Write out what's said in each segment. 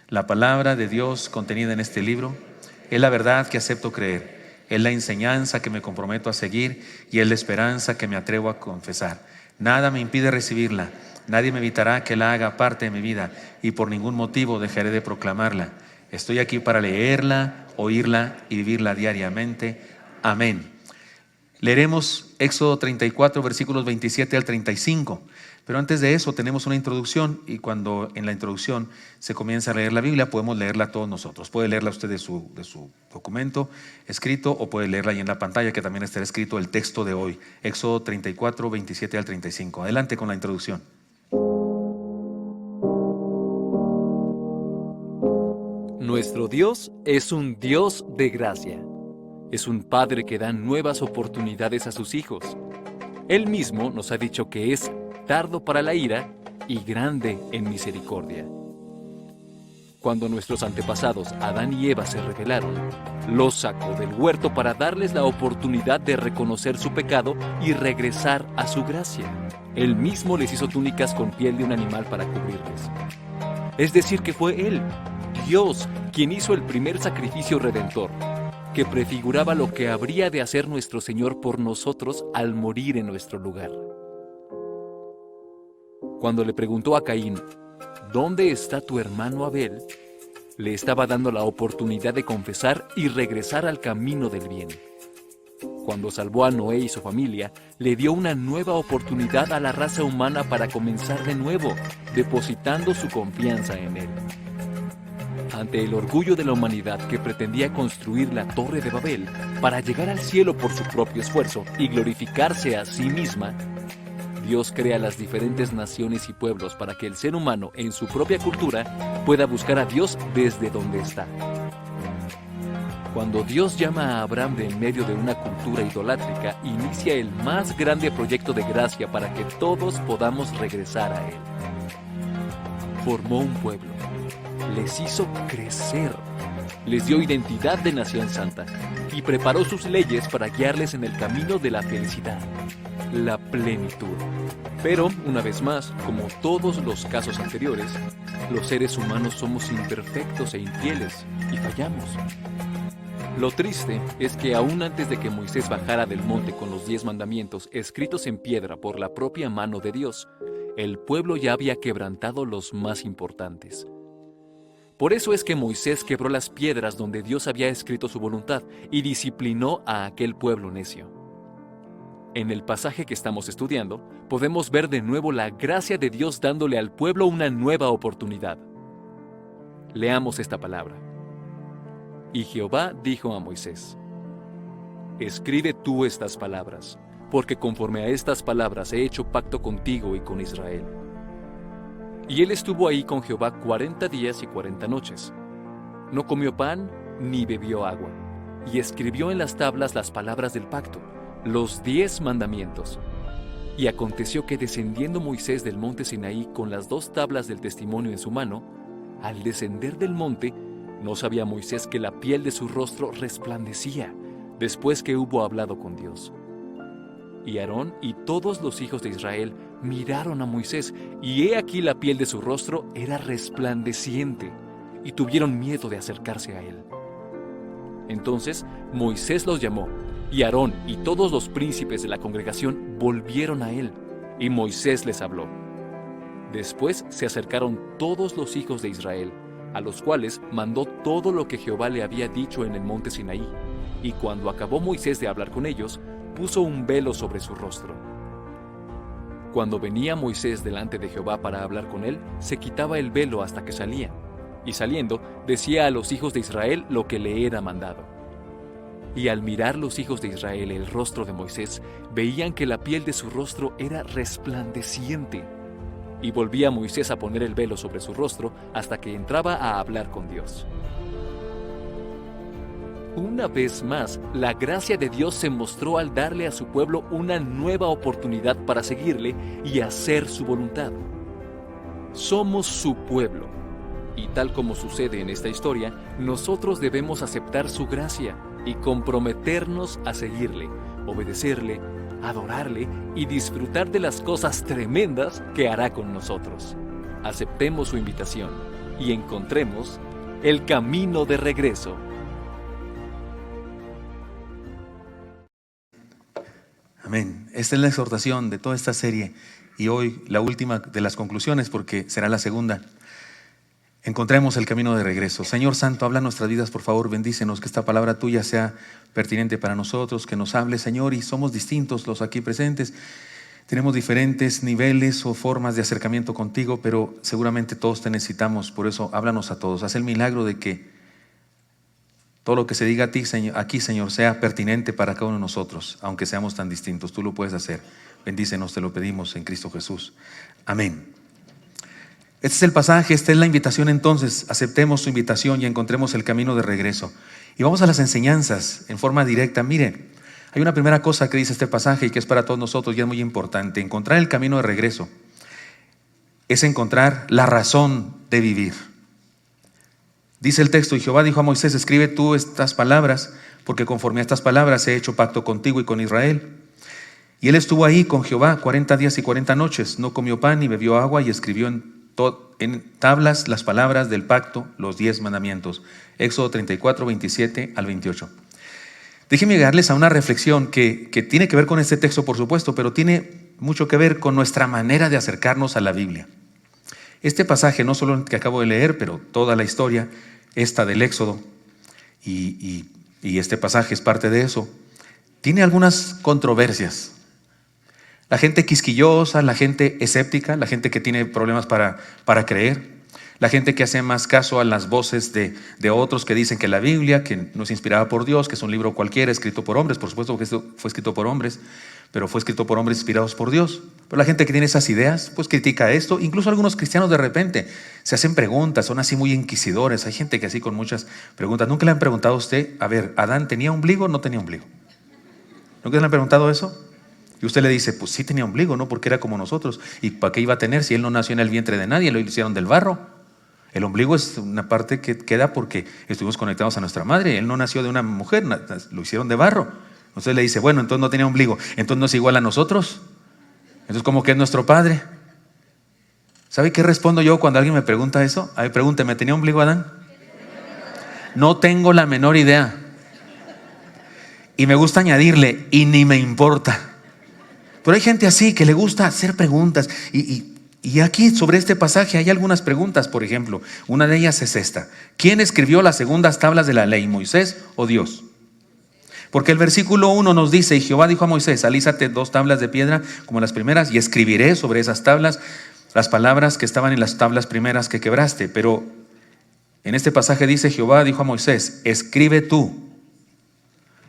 La palabra de Dios contenida en este libro es la verdad que acepto creer, es la enseñanza que me comprometo a seguir y es la esperanza que me atrevo a confesar. Nada me impide recibirla, nadie me evitará que la haga parte de mi vida y por ningún motivo dejaré de proclamarla. Estoy aquí para leerla, oírla y vivirla diariamente. Amén. Leeremos Éxodo 34, versículos 27 al 35. Pero antes de eso tenemos una introducción, y cuando en la introducción se comienza a leer la Biblia, podemos leerla todos nosotros. Puede leerla usted de su documento escrito, o puede leerla ahí en la pantalla, que también estará escrito el texto de hoy. Éxodo 34, 27 al 35. Adelante con la introducción. Nuestro Dios es un Dios de gracia. Es un Padre que da nuevas oportunidades a sus hijos. Él mismo nos ha dicho que es tardo para la ira y grande en misericordia. Cuando nuestros antepasados, Adán y Eva, se rebelaron, los sacó del huerto para darles la oportunidad de reconocer su pecado y regresar a su gracia. Él mismo les hizo túnicas con piel de un animal para cubrirles. Es decir, que fue Él, Dios, quien hizo el primer sacrificio redentor, que prefiguraba lo que habría de hacer nuestro Señor por nosotros al morir en nuestro lugar. Cuando le preguntó a Caín, ¿dónde está tu hermano Abel?, le estaba dando la oportunidad de confesar y regresar al camino del bien. Cuando salvó a Noé y su familia, le dio una nueva oportunidad a la raza humana para comenzar de nuevo, depositando su confianza en Él. Ante el orgullo de la humanidad que pretendía construir la Torre de Babel para llegar al cielo por su propio esfuerzo y glorificarse a sí misma, Dios crea las diferentes naciones y pueblos para que el ser humano, en su propia cultura, pueda buscar a Dios desde donde está. Cuando Dios llama a Abraham de en medio de una cultura idolátrica, inicia el más grande proyecto de gracia para que todos podamos regresar a Él. Formó un pueblo, les hizo crecer, les dio identidad de nación santa y preparó sus leyes para guiarles en el camino de la felicidad, la plenitud. Pero, una vez más, como todos los casos anteriores, los seres humanos somos imperfectos e infieles y fallamos. Lo triste es que aún antes de que Moisés bajara del monte con los 10 mandamientos escritos en piedra por la propia mano de Dios, el pueblo ya había quebrantado los más importantes. Por eso es que Moisés quebró las piedras donde Dios había escrito su voluntad y disciplinó a aquel pueblo necio. En el pasaje que estamos estudiando, podemos ver de nuevo la gracia de Dios dándole al pueblo una nueva oportunidad. Leamos esta palabra. Y Jehová dijo a Moisés: escribe tú estas palabras, porque conforme a estas palabras he hecho pacto contigo y con Israel. Y él estuvo ahí con Jehová 40 días y 40 noches. No comió pan ni bebió agua, y escribió en las tablas las palabras del pacto, los 10 mandamientos. Y aconteció que descendiendo Moisés del monte Sinaí con las 2 tablas del testimonio en su mano, al descender del monte, no sabía Moisés que la piel de su rostro resplandecía, después que hubo hablado con Dios. Y Aarón y todos los hijos de Israel miraron a Moisés, y he aquí la piel de su rostro era resplandeciente, y tuvieron miedo de acercarse a él. Entonces Moisés los llamó, y Aarón y todos los príncipes de la congregación volvieron a él, y Moisés les habló. Después se acercaron todos los hijos de Israel, a los cuales mandó todo lo que Jehová le había dicho en el monte Sinaí, y cuando acabó Moisés de hablar con ellos, puso un velo sobre su rostro. Cuando venía Moisés delante de Jehová para hablar con él, se quitaba el velo hasta que salía, y saliendo decía a los hijos de Israel lo que le era mandado. Y al mirar los hijos de Israel el rostro de Moisés, veían que la piel de su rostro era resplandeciente. Y volvía Moisés a poner el velo sobre su rostro hasta que entraba a hablar con Dios. Una vez más, la gracia de Dios se mostró al darle a su pueblo una nueva oportunidad para seguirle y hacer su voluntad. Somos su pueblo, y tal como sucede en esta historia, nosotros debemos aceptar su gracia y comprometernos a seguirle, obedecerle, adorarle y disfrutar de las cosas tremendas que hará con nosotros. Aceptemos su invitación y encontremos el camino de regreso. Amén. Esta es la exhortación de toda esta serie y hoy la última de las conclusiones, porque será la segunda. Encontremos el camino de regreso. Señor Santo, habla nuestras vidas, por favor, bendícenos, que esta palabra tuya sea pertinente para nosotros, que nos hable, Señor, y somos distintos los aquí presentes. Tenemos diferentes niveles o formas de acercamiento contigo, pero seguramente todos te necesitamos. Por eso, háblanos a todos. Haz el milagro de que todo lo que se diga a ti, Señor, aquí, Señor, sea pertinente para cada uno de nosotros, aunque seamos tan distintos. Tú lo puedes hacer. Bendícenos, te lo pedimos en Cristo Jesús. Amén. Este es el pasaje, esta es la invitación. Entonces, aceptemos su invitación y encontremos el camino de regreso. Y vamos a las enseñanzas en forma directa. Miren, hay una primera cosa que dice este pasaje y que es para todos nosotros y es muy importante. Encontrar el camino de regreso es encontrar la razón de vivir. Dice el texto: y Jehová dijo a Moisés: escribe tú estas palabras, porque conforme a estas palabras he hecho pacto contigo y con Israel. Y él estuvo ahí con Jehová 40 días y 40 noches, no comió pan ni bebió agua, y escribió en tablas las palabras del pacto, los 10 mandamientos. Éxodo 34, 27 al 28. Déjenme llegarles a una reflexión que tiene que ver con este texto, por supuesto, pero tiene mucho que ver con nuestra manera de acercarnos a la Biblia. Este pasaje, no solo el que acabo de leer, pero toda la historia, esta del Éxodo, y este pasaje es parte de eso, tiene algunas controversias. La gente quisquillosa, la gente escéptica, la gente que tiene problemas para creer, la gente que hace más caso a las voces de otros que dicen que la Biblia, que no es inspirada por Dios, que es un libro cualquiera escrito por hombres. Por supuesto que esto fue escrito por hombres, pero fue escrito por hombres inspirados por Dios. Pero la gente que tiene esas ideas, pues critica esto. Incluso algunos cristianos de repente se hacen preguntas, son así muy inquisidores. Hay gente que así con muchas preguntas. ¿Nunca le han preguntado a usted, a ver, ¿Adán tenía ombligo o no tenía ombligo? ¿Nunca le han preguntado eso? Y usted le dice, pues sí tenía ombligo, ¿no? Porque era como nosotros. ¿Y para qué iba a tener si él no nació en el vientre de nadie? Lo hicieron del barro. El ombligo es una parte que queda porque estuvimos conectados a nuestra madre. Él no nació de una mujer, lo hicieron de barro. Entonces le dice, bueno, entonces no tenía ombligo. Entonces no es igual a nosotros. Entonces, ¿cómo que es nuestro padre? ¿Sabe qué respondo yo cuando alguien me pregunta eso? A ver, pregúnteme, ¿tenía ombligo Adán? No tengo la menor idea. Y me gusta añadirle, y ni me importa. Pero hay gente así que le gusta hacer preguntas. Y aquí sobre este pasaje hay algunas preguntas. Por ejemplo, una de ellas es esta: ¿quién escribió las segundas tablas de la ley, Moisés o Dios? Porque el versículo 1 nos dice: y Jehová dijo a Moisés, alízate 2 tablas de piedra como las primeras, y escribiré sobre esas tablas las palabras que estaban en las tablas primeras que quebraste. Pero en este pasaje dice: Jehová dijo a Moisés, escribe tú.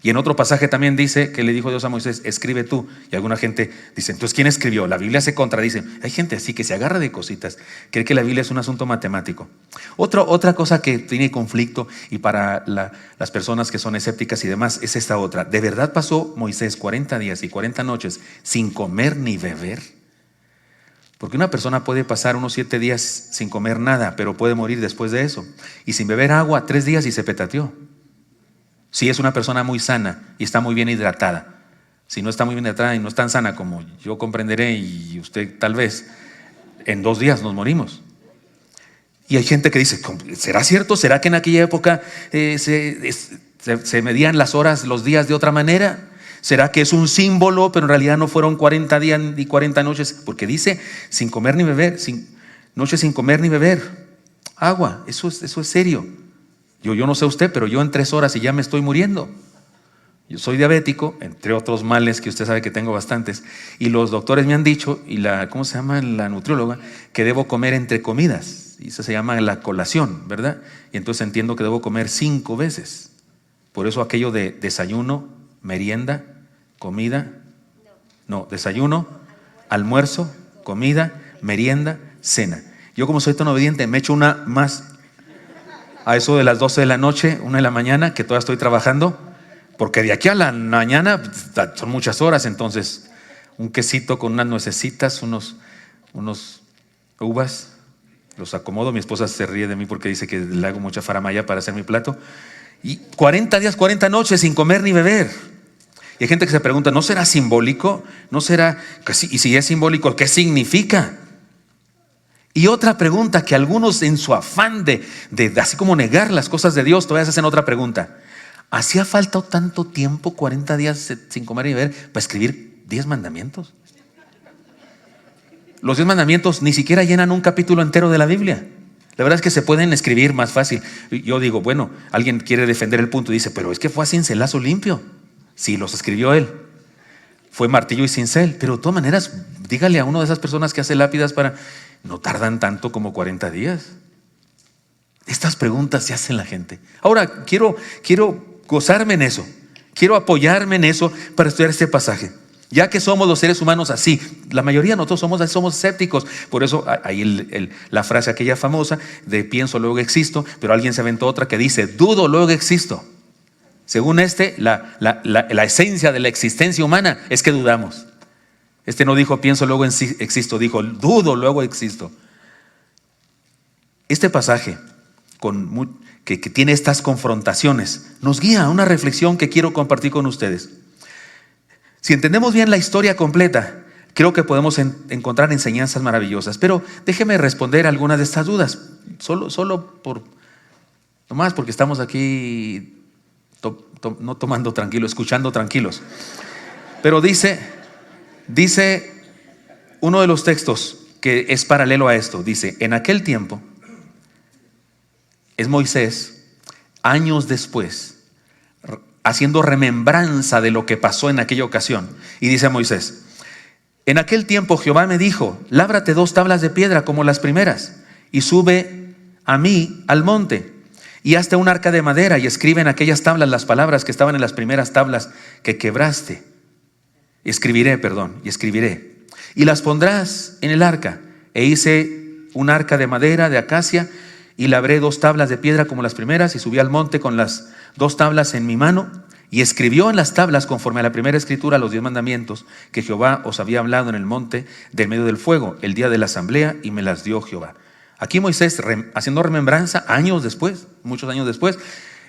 Y en otro pasaje también dice que le dijo Dios a Moisés, escribe tú. Y alguna gente dice, entonces ¿quién escribió? La Biblia se contradice. Hay gente así que se agarra de cositas, cree que la Biblia es un asunto matemático. Otra cosa que tiene conflicto, y para las personas que son escépticas y demás, es esta otra. ¿De verdad pasó Moisés 40 días y 40 noches sin comer ni beber? Porque una persona puede pasar unos 7 días sin comer nada, pero puede morir después de eso. Y sin beber agua 3 días y se petateó. Si es una persona muy sana y está muy bien hidratada. Si no está muy bien hidratada y no es tan sana como yo comprenderé y usted tal vez, en 2 días nos morimos. Y hay gente que dice, ¿será cierto? ¿Será que en aquella época se medían las horas, los días de otra manera? ¿Será que es un símbolo, pero en realidad no fueron 40 días ni 40 noches? Porque dice, sin comer ni beber, noches sin comer ni beber. Agua, eso es serio. Yo no sé usted, pero yo en 3 horas y ya me estoy muriendo. Yo soy diabético, entre otros males que usted sabe que tengo bastantes. Y los doctores me han dicho, y ¿cómo se llama? La nutrióloga, que debo comer entre comidas. Y eso se llama la colación, ¿verdad? Y entonces entiendo que debo comer 5 veces. Por eso aquello de desayuno, merienda, comida. No, desayuno, almuerzo, comida, merienda, cena. Yo como soy tan obediente, me echo una más a eso de las 12 de la noche, 1 de la mañana, que todavía estoy trabajando, porque de aquí a la mañana son muchas horas. Entonces un quesito con unas nuecesitas, unos uvas, los acomodo. Mi esposa se ríe de mí porque dice que le hago mucha faramaya para hacer mi plato. Y 40 días, 40 noches sin comer ni beber. Y hay gente que se pregunta, ¿no será simbólico? ¿No será? Y si es simbólico, ¿qué significa? Y otra pregunta que algunos en su afán de así como negar las cosas de Dios, todavía se hacen otra pregunta. ¿Hacía falta tanto tiempo, 40 días sin comer y beber, para escribir 10 mandamientos? Los 10 mandamientos ni siquiera llenan un capítulo entero de la Biblia. La verdad es que se pueden escribir más fácil. Yo digo, bueno, alguien quiere defender el punto y dice, pero es que fue a cincelazo limpio. Sí, los escribió él. Fue martillo y cincel. Pero de todas maneras, dígale a una de esas personas que hace lápidas no tardan tanto como 40 días. Estas preguntas se hacen la gente. Ahora, quiero gozarme en eso. Quiero apoyarme en eso para estudiar este pasaje. Ya que somos los seres humanos así, la mayoría de nosotros somos escépticos. Por eso hay la frase aquella famosa de pienso luego existo, pero alguien se aventó otra que dice dudo luego existo. Según la esencia de la existencia humana es que dudamos. No dijo pienso luego existo, dijo dudo luego existo. Este pasaje que tiene estas confrontaciones nos guía a una reflexión que quiero compartir con ustedes. Si entendemos bien la historia completa, creo que podemos encontrar enseñanzas maravillosas. Pero déjeme responder algunas de estas dudas. Nomás porque estamos aquí no tomando tranquilo, escuchando tranquilos. Pero dice uno de los textos que es paralelo a esto. Dice, en aquel tiempo, es Moisés, años después, haciendo remembranza de lo que pasó en aquella ocasión. Y dice Moisés, en aquel tiempo Jehová me dijo, lábrate 2 tablas de piedra como las primeras y sube a mí al monte y hazte un arca de madera y escribe en aquellas tablas las palabras que estaban en las primeras tablas que quebraste. Escribiré y las pondrás en el arca. E hice un arca de madera de acacia y labré 2 tablas de piedra como las primeras y subí al monte con las 2 tablas en mi mano y escribió en las tablas conforme a la primera escritura los 10 mandamientos que Jehová os había hablado en el monte del medio del fuego el día de la asamblea y me las dio Jehová. Aquí Moisés haciendo remembranza muchos años después,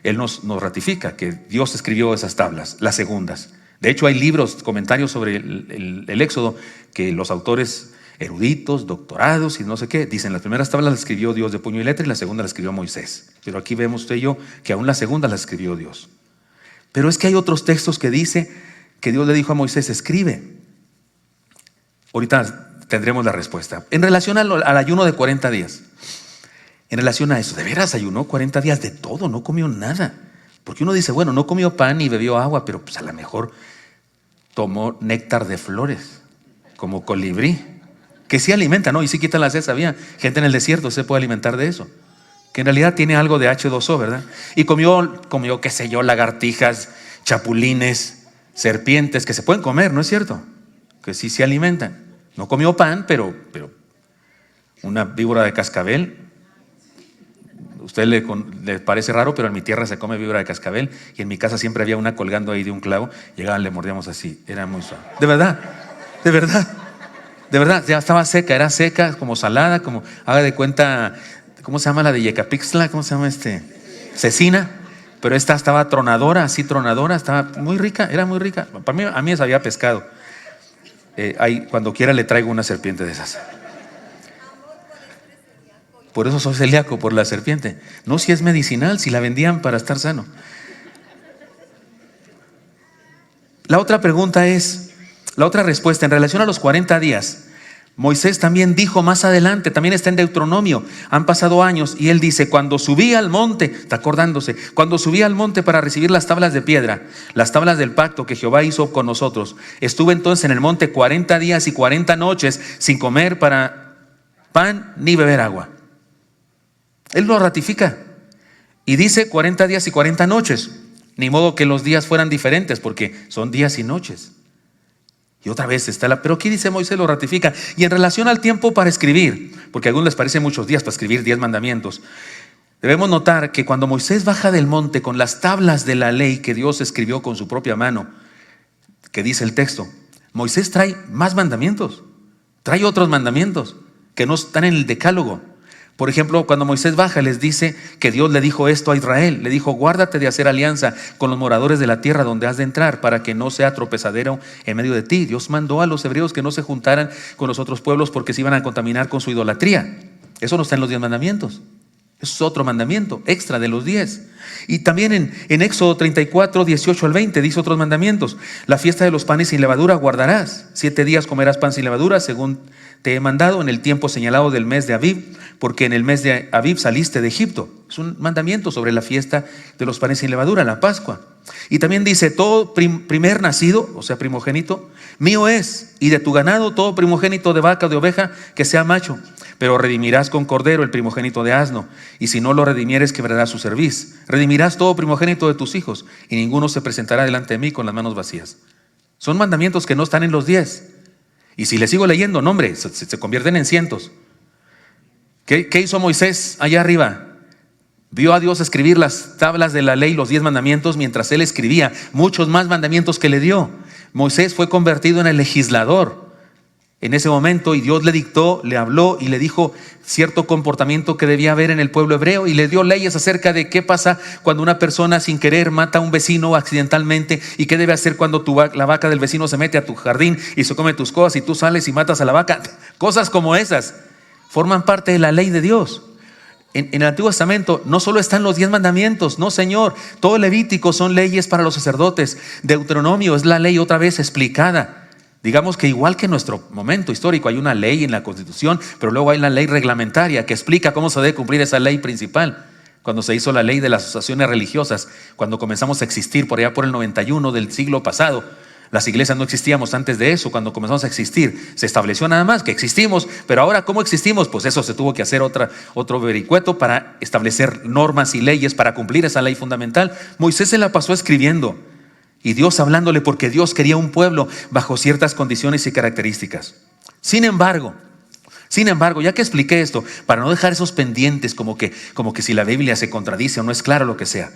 él nos ratifica que Dios escribió esas tablas, las segundas. De hecho hay libros, comentarios sobre el Éxodo que los autores eruditos, doctorados y no sé qué, dicen las primeras tablas las escribió Dios de puño y letra y la segunda la escribió Moisés. Pero aquí vemos usted y yo que aún la segunda la escribió Dios. Pero es que hay otros textos que dice que Dios le dijo a Moisés, escribe. Ahorita tendremos la respuesta. En relación al ayuno de 40 días, en relación a eso, ¿de veras ayunó 40 días de todo? No comió nada. Porque uno dice, bueno, no comió pan ni bebió agua, pero pues a lo mejor tomó néctar de flores, como colibrí. Que sí alimenta, ¿no? Y sí quita la sed, ¿sabía? Gente en el desierto se puede alimentar de eso. Que en realidad tiene algo de H2O, ¿verdad? Y comió, qué sé yo, lagartijas, chapulines, serpientes, que se pueden comer, ¿no es cierto? Que sí se alimentan. No comió pan, pero una víbora de cascabel. A usted le parece raro, pero en mi tierra se come víbora de cascabel. Y en mi casa siempre había una colgando ahí de un clavo. Llegaban, le mordíamos así. Era muy suave. De verdad, ya estaba seca, era seca, como salada, como, haga de cuenta, ¿cómo se llama la de Yecapixtla? ¿Cómo se llama Cecina. Pero esta estaba tronadora, estaba muy rica, era muy rica. A mí sabía pescado. Cuando quiera le traigo una serpiente de esas. Por eso soy celíaco, por la serpiente. No, si es medicinal, si la vendían para estar sano. La otra respuesta en relación a los 40 días. Moisés también dijo más adelante, también está en Deuteronomio, han pasado años y él dice, cuando subí al monte, está acordándose, cuando subí al monte para recibir las tablas de piedra, las tablas del pacto que Jehová hizo con nosotros, estuve entonces en el monte 40 días y 40 noches sin comer para pan ni beber agua. Él lo ratifica y dice 40 días y 40 noches, ni modo que los días fueran diferentes porque son días y noches. Y otra vez pero aquí dice Moisés, lo ratifica. Y en relación al tiempo para escribir, porque a algunos les parece muchos días para escribir 10 mandamientos, debemos notar que cuando Moisés baja del monte con las tablas de la ley que Dios escribió con su propia mano, que dice el texto, Moisés trae más mandamientos, trae otros mandamientos que no están en el decálogo. Por ejemplo, cuando Moisés baja, les dice que Dios le dijo esto a Israel. Le dijo, guárdate de hacer alianza con los moradores de la tierra donde has de entrar para que no sea tropezadero en medio de ti. Dios mandó a los hebreos que no se juntaran con los otros pueblos porque se iban a contaminar con su idolatría. Eso no está en los 10 mandamientos. Eso es otro mandamiento extra de los 10. Y también en Éxodo 34, 18 al 20 dice otros mandamientos. La fiesta de los panes sin levadura guardarás. 7 días comerás pan sin levadura, según te he mandado, en el tiempo señalado del mes de Abib, porque en el mes de Abib saliste de Egipto. Es un mandamiento sobre la fiesta de los panes sin levadura, la Pascua. Y también dice, todo primer nacido, o sea, primogénito, mío es, y de tu ganado todo primogénito de vaca o de oveja que sea macho. Pero redimirás con cordero el primogénito de asno, y si no lo redimieres, quebrará su cerviz. Redimirás todo primogénito de tus hijos, y ninguno se presentará delante de mí con las manos vacías. Son mandamientos que no están en los 10. Y si le sigo leyendo, no hombre, se convierten en cientos. ¿Qué hizo Moisés allá arriba? Vio a Dios escribir las tablas de la ley, los 10 mandamientos, mientras él escribía muchos más mandamientos que le dio. Moisés fue convertido en el legislador en ese momento, y Dios le dictó, le habló y le dijo cierto comportamiento que debía haber en el pueblo hebreo, y le dio leyes acerca de qué pasa cuando una persona sin querer mata a un vecino accidentalmente, y qué debe hacer cuando la vaca del vecino se mete a tu jardín y se come tus cosas y tú sales y matas a la vaca. Cosas como esas forman parte de la ley de Dios. En el Antiguo Testamento no solo están los 10 mandamientos, no señor, todo el Levítico son leyes para los sacerdotes. Deuteronomio es la ley otra vez explicada. Digamos que igual que en nuestro momento histórico hay una ley en la Constitución, pero luego hay la ley reglamentaria que explica cómo se debe cumplir esa ley principal. Cuando se hizo la ley de las asociaciones religiosas, cuando comenzamos a existir por allá por el 91 del siglo pasado, las iglesias no existíamos antes de eso. Cuando comenzamos a existir, se estableció nada más que existimos, pero ahora ¿cómo existimos? Pues eso se tuvo que hacer otro vericueto para establecer normas y leyes para cumplir esa ley fundamental. Moisés se la pasó escribiendo, y Dios hablándole, porque Dios quería un pueblo bajo ciertas condiciones y características. Sin embargo, ya que expliqué esto, para no dejar esos pendientes como que si la Biblia se contradice o no es claro lo que sea,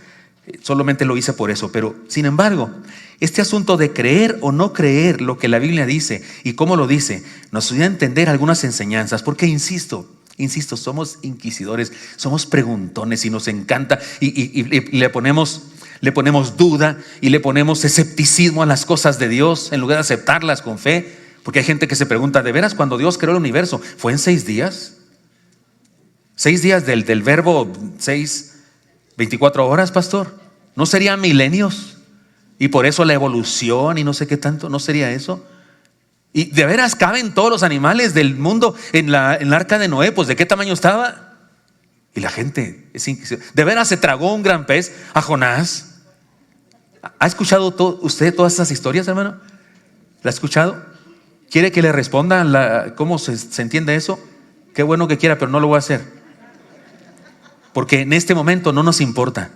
solamente lo hice por eso. Pero sin embargo, este asunto de creer o no creer lo que la Biblia dice y cómo lo dice, nos ayuda a entender algunas enseñanzas, porque insisto, somos inquisidores, somos preguntones, y nos encanta y le ponemos duda y le ponemos escepticismo a las cosas de Dios en lugar de aceptarlas con fe. Porque hay gente que se pregunta, ¿de veras cuando Dios creó el universo fue en 6 días? 6 días del verbo 6, 24 horas, pastor. ¿No serían milenios? Y por eso la evolución y no sé qué tanto, ¿no sería eso? ¿Y de veras caben todos los animales del mundo en la arca de Noé? Pues ¿de qué tamaño estaba? Y la gente es inquisidora. ¿De veras se tragó un gran pez a Jonás? ¿Ha escuchado usted todas esas historias, hermano? ¿La ha escuchado? ¿Quiere que le responda cómo se entiende eso? Qué bueno que quiera, pero no lo voy a hacer. Porque en este momento no nos importa.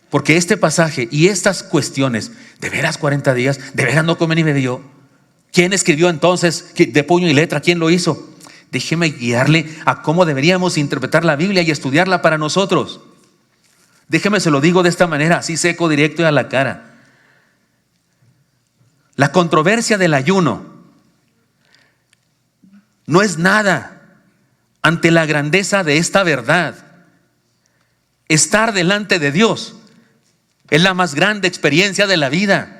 Porque este pasaje y estas cuestiones, ¿de veras 40 días? ¿De veras no come ni bebió? ¿Quién escribió entonces de puño y letra? ¿Quién lo hizo? Déjeme guiarle a cómo deberíamos interpretar la Biblia y estudiarla para nosotros. Déjeme, se lo digo de esta manera, así seco, directo y a la cara. La controversia del ayuno no es nada ante la grandeza de esta verdad. Estar delante de Dios es la más grande experiencia de la vida.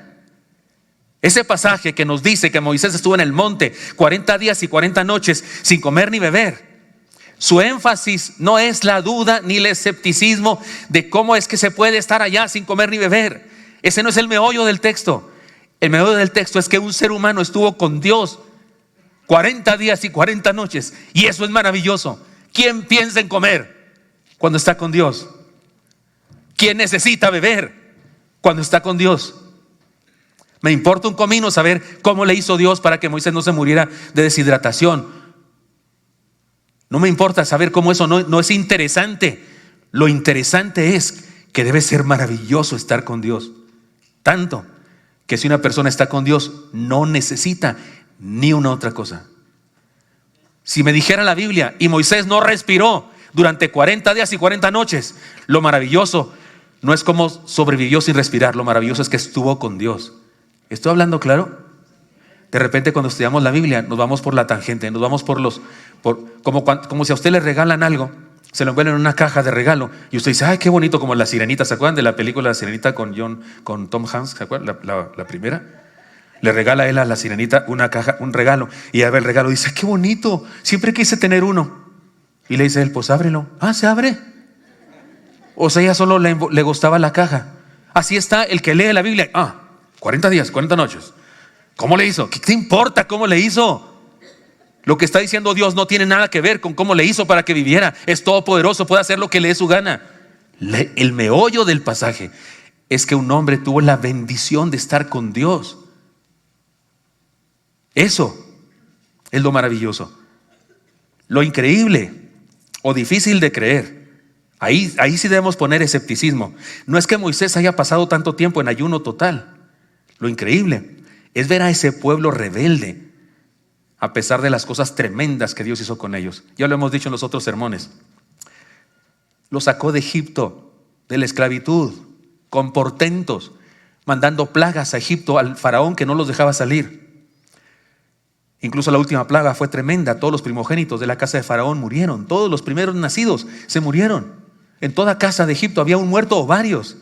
Ese pasaje que nos dice que Moisés estuvo en el monte 40 días y 40 noches sin comer ni beber, su énfasis no es la duda ni el escepticismo de cómo es que se puede estar allá sin comer ni beber. Ese no es el meollo del texto. El meollo del texto es que un ser humano estuvo con Dios 40 días y 40 noches, y eso es maravilloso. ¿Quién piensa en comer cuando está con Dios? ¿Quién necesita beber cuando está con Dios? Me importa un comino saber cómo le hizo Dios para que Moisés no se muriera de deshidratación. No me importa saber cómo eso no es interesante. Lo interesante es que debe ser maravilloso estar con Dios. Tanto que si una persona está con Dios no necesita ni una otra cosa. Si me dijera la Biblia y Moisés no respiró durante 40 días y 40 noches, lo maravilloso no es cómo sobrevivió sin respirar, lo maravilloso es que estuvo con Dios. ¿Estoy hablando claro? De repente cuando estudiamos la Biblia nos vamos por la tangente, nos vamos como si a usted le regalan algo, se lo envuelven en una caja de regalo y usted dice, ay, qué bonito, como La Sirenita. ¿Se acuerdan de la película La Sirenita con Tom Hanks? ¿Se acuerdan? La primera. Le regala a él a la Sirenita una caja, un regalo, y a ver el regalo dice, qué bonito, siempre quise tener uno. Y le dice él, pues ábrelo. Ah, se abre. O sea, ella solo le gustaba la caja. Así está el que lee la Biblia. 40 días, 40 noches. ¿Cómo le hizo? ¿Qué te importa cómo le hizo? Lo que está diciendo Dios no tiene nada que ver con cómo le hizo para que viviera. Es todopoderoso, puede hacer lo que le dé su gana. El meollo del pasaje es que un hombre tuvo la bendición de estar con Dios. Eso es lo maravilloso. Lo increíble o difícil de creer. Ahí sí debemos poner escepticismo. No es que Moisés haya pasado tanto tiempo en ayuno total. Lo increíble es ver a ese pueblo rebelde a pesar de las cosas tremendas que Dios hizo con ellos. Ya lo hemos dicho en los otros sermones. Los sacó de Egipto, de la esclavitud, con portentos, mandando plagas a Egipto al faraón que no los dejaba salir. Incluso la última plaga fue tremenda. Todos los primogénitos de la casa de faraón murieron. Todos los primeros nacidos se murieron. En toda casa de Egipto había un muerto o varios.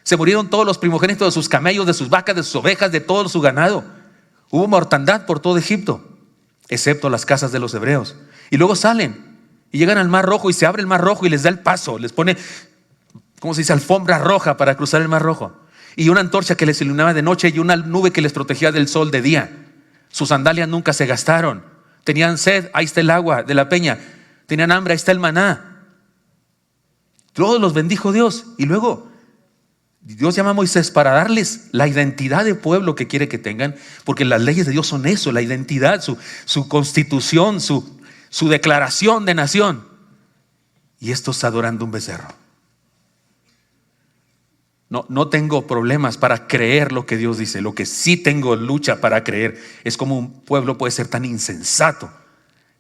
Se murieron todos los primogénitos de sus camellos, de sus vacas, de sus ovejas, de todo su ganado. Hubo mortandad por todo Egipto, excepto las casas de los hebreos. Y luego salen y llegan al Mar Rojo y se abre el Mar Rojo y les da el paso. Les pone, ¿cómo se dice? Alfombra roja para cruzar el Mar Rojo. Y una antorcha que les iluminaba de noche y una nube que les protegía del sol de día. Sus sandalias nunca se gastaron. Tenían sed, ahí está el agua de la peña. Tenían hambre, ahí está el maná. Todos los bendijo Dios. Y luego Dios llama a Moisés para darles la identidad de pueblo que quiere que tengan, porque las leyes de Dios son eso, la identidad, su constitución, su declaración de nación. Y estos adorando un becerro. No tengo problemas para creer lo que Dios dice. Lo que sí tengo lucha para creer es cómo un pueblo puede ser tan insensato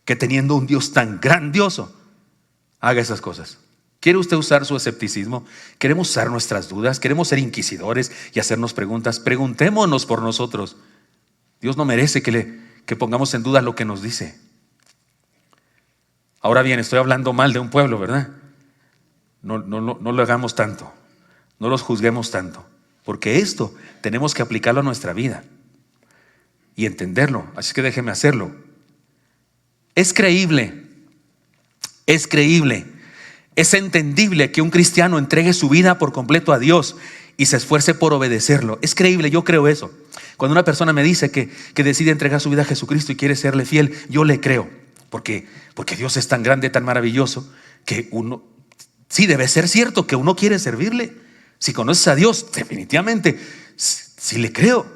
que teniendo un Dios tan grandioso haga esas cosas. ¿Quiere usted usar su escepticismo? ¿Queremos usar nuestras dudas? ¿Queremos ser inquisidores y hacernos preguntas? Preguntémonos por nosotros. Dios no merece que pongamos en duda lo que nos dice. Ahora bien, estoy hablando mal de un pueblo, ¿verdad? No lo hagamos tanto. No los juzguemos tanto. Porque esto tenemos que aplicarlo a nuestra vida y entenderlo. Así que déjeme hacerlo. Es creíble. Es entendible que un cristiano entregue su vida por completo a Dios y se esfuerce por obedecerlo. Es creíble, yo creo eso. Cuando una persona me dice que decide entregar su vida a Jesucristo y quiere serle fiel, yo le creo. Porque Dios es tan grande, tan maravilloso, que uno, sí debe ser cierto que uno quiere servirle. Si conoces a Dios, definitivamente, sí le creo.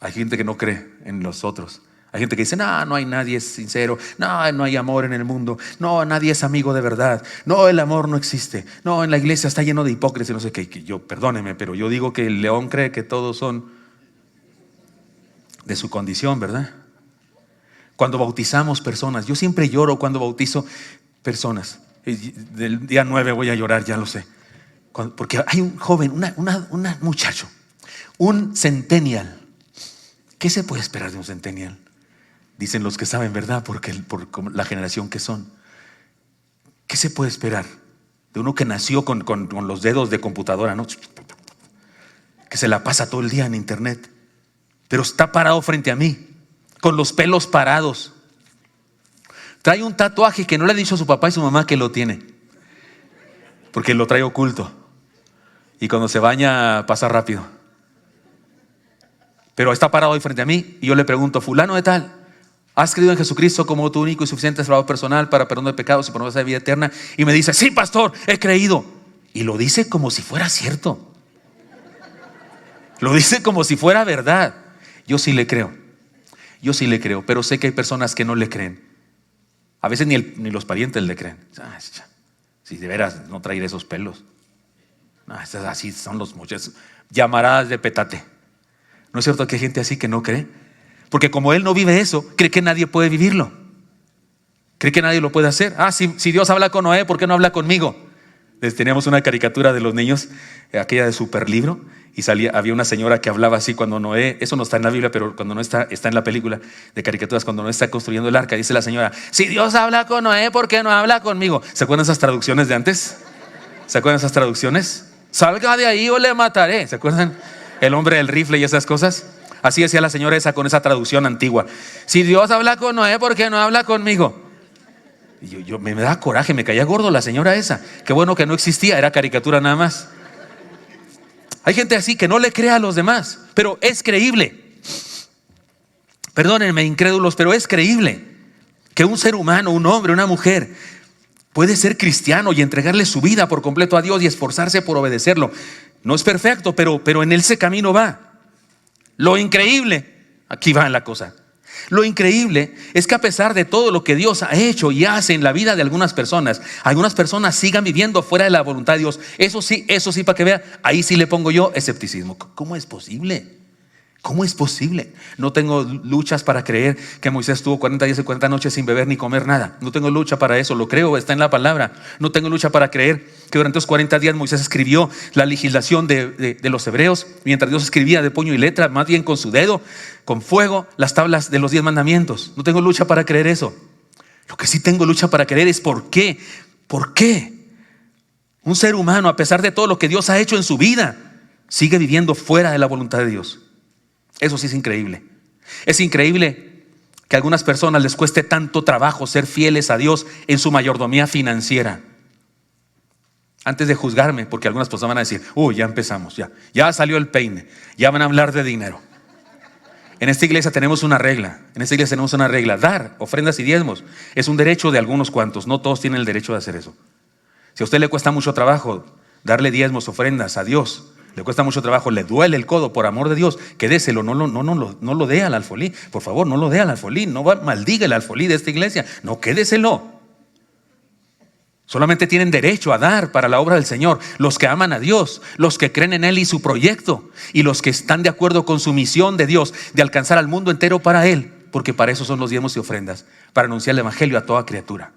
Hay gente que no cree en los otros. Hay gente que dice, no hay nadie sincero, no hay amor en el mundo, no, nadie es amigo de verdad, no, el amor no existe, no, en la iglesia está lleno de hipócritas y no sé qué. Yo, perdóneme, pero yo digo que el león cree que todos son de su condición, ¿verdad? Cuando bautizamos personas, yo siempre lloro cuando bautizo personas. Del día 9 voy a llorar, ya lo sé. Porque hay un joven, un muchacho, un centennial. ¿Qué se puede esperar de un centennial? Dicen los que saben, ¿verdad? Por la generación que son. ¿Qué se puede esperar de uno que nació con los dedos de computadora, ¿no? Que se la pasa todo el día en internet, pero está parado frente a mí, con los pelos parados. Trae un tatuaje que no le ha dicho a su papá y su mamá que lo tiene, porque lo trae oculto. Y cuando se baña pasa rápido. Pero está parado ahí frente a mí y yo le pregunto, fulano de tal, ¿has creído en Jesucristo como tu único y suficiente salvador personal para perdón de pecados y promesa de vida eterna? Y me dice, sí, pastor, he creído. Y lo dice como si fuera cierto. Lo dice como si fuera verdad. Yo sí le creo, pero sé que hay personas que no le creen. A veces ni los parientes le creen. Si de veras no traer esos pelos. No, así son los muchachos. Llamaradas de petate. ¿No es cierto que hay gente así que no cree? Porque como él no vive eso, cree que nadie puede vivirlo. Cree que nadie lo puede hacer. Si Dios habla con Noé, ¿por qué no habla conmigo? Teníamos una caricatura de los niños, aquella de super libro, y había una señora que hablaba así cuando Noé, eso no está en la Biblia, pero cuando no está en la película de caricaturas, cuando Noé está construyendo el arca, dice la señora, si Dios habla con Noé, ¿por qué no habla conmigo? ¿Se acuerdan esas traducciones de antes? ¿Se acuerdan esas traducciones? Salga de ahí o le mataré. ¿Se acuerdan? El hombre del rifle y esas cosas. Así decía la señora esa con esa traducción antigua. Si Dios habla con Noé, ¿por qué no habla conmigo? Y yo me da coraje, me caía gordo la señora esa. Qué bueno que no existía, era caricatura nada más. Hay gente así que no le cree a los demás, pero es creíble. Perdónenme, incrédulos, pero es creíble que un ser humano, un hombre, una mujer, puede ser cristiano y entregarle su vida por completo a Dios y esforzarse por obedecerlo. No es perfecto, pero en ese camino va. Lo increíble, aquí va la cosa. Lo increíble es que a pesar de todo lo que Dios ha hecho y hace en la vida de algunas personas sigan viviendo fuera de la voluntad de Dios. Eso sí, para que vea, ahí sí le pongo yo escepticismo. ¿Cómo es posible? ¿Cómo es posible? No tengo luchas para creer que Moisés tuvo 40 días y 40 noches sin beber ni comer nada. No tengo lucha para eso, lo creo, está en la palabra. No tengo lucha para creer que durante los 40 días Moisés escribió la legislación de los hebreos, mientras Dios escribía de puño y letra, más bien con su dedo, con fuego, las tablas de los 10 mandamientos. No tengo lucha para creer eso. Lo que sí tengo lucha para creer es ¿por qué? ¿Por qué un ser humano, a pesar de todo lo que Dios ha hecho en su vida, sigue viviendo fuera de la voluntad de Dios? Eso sí es increíble. Es increíble que a algunas personas les cueste tanto trabajo ser fieles a Dios en su mayordomía financiera. Antes de juzgarme, porque algunas personas van a decir, ya empezamos, ya salió el peine, ya van a hablar de dinero. En esta iglesia tenemos una regla. Dar ofrendas y diezmos es un derecho de algunos cuantos. No todos tienen el derecho de hacer eso. Si a usted le cuesta mucho trabajo darle diezmos, ofrendas a Dios, le cuesta mucho trabajo, le duele el codo, por amor de Dios, quédeselo, no lo dé al alfolí, por favor, no lo dé al alfolí, no maldiga el alfolí de esta iglesia, no, quédeselo. Solamente tienen derecho a dar para la obra del Señor los que aman a Dios, los que creen en Él y su proyecto, y los que están de acuerdo con su misión de Dios de alcanzar al mundo entero para Él, porque para eso son los diezmos y ofrendas, para anunciar el evangelio a toda criatura.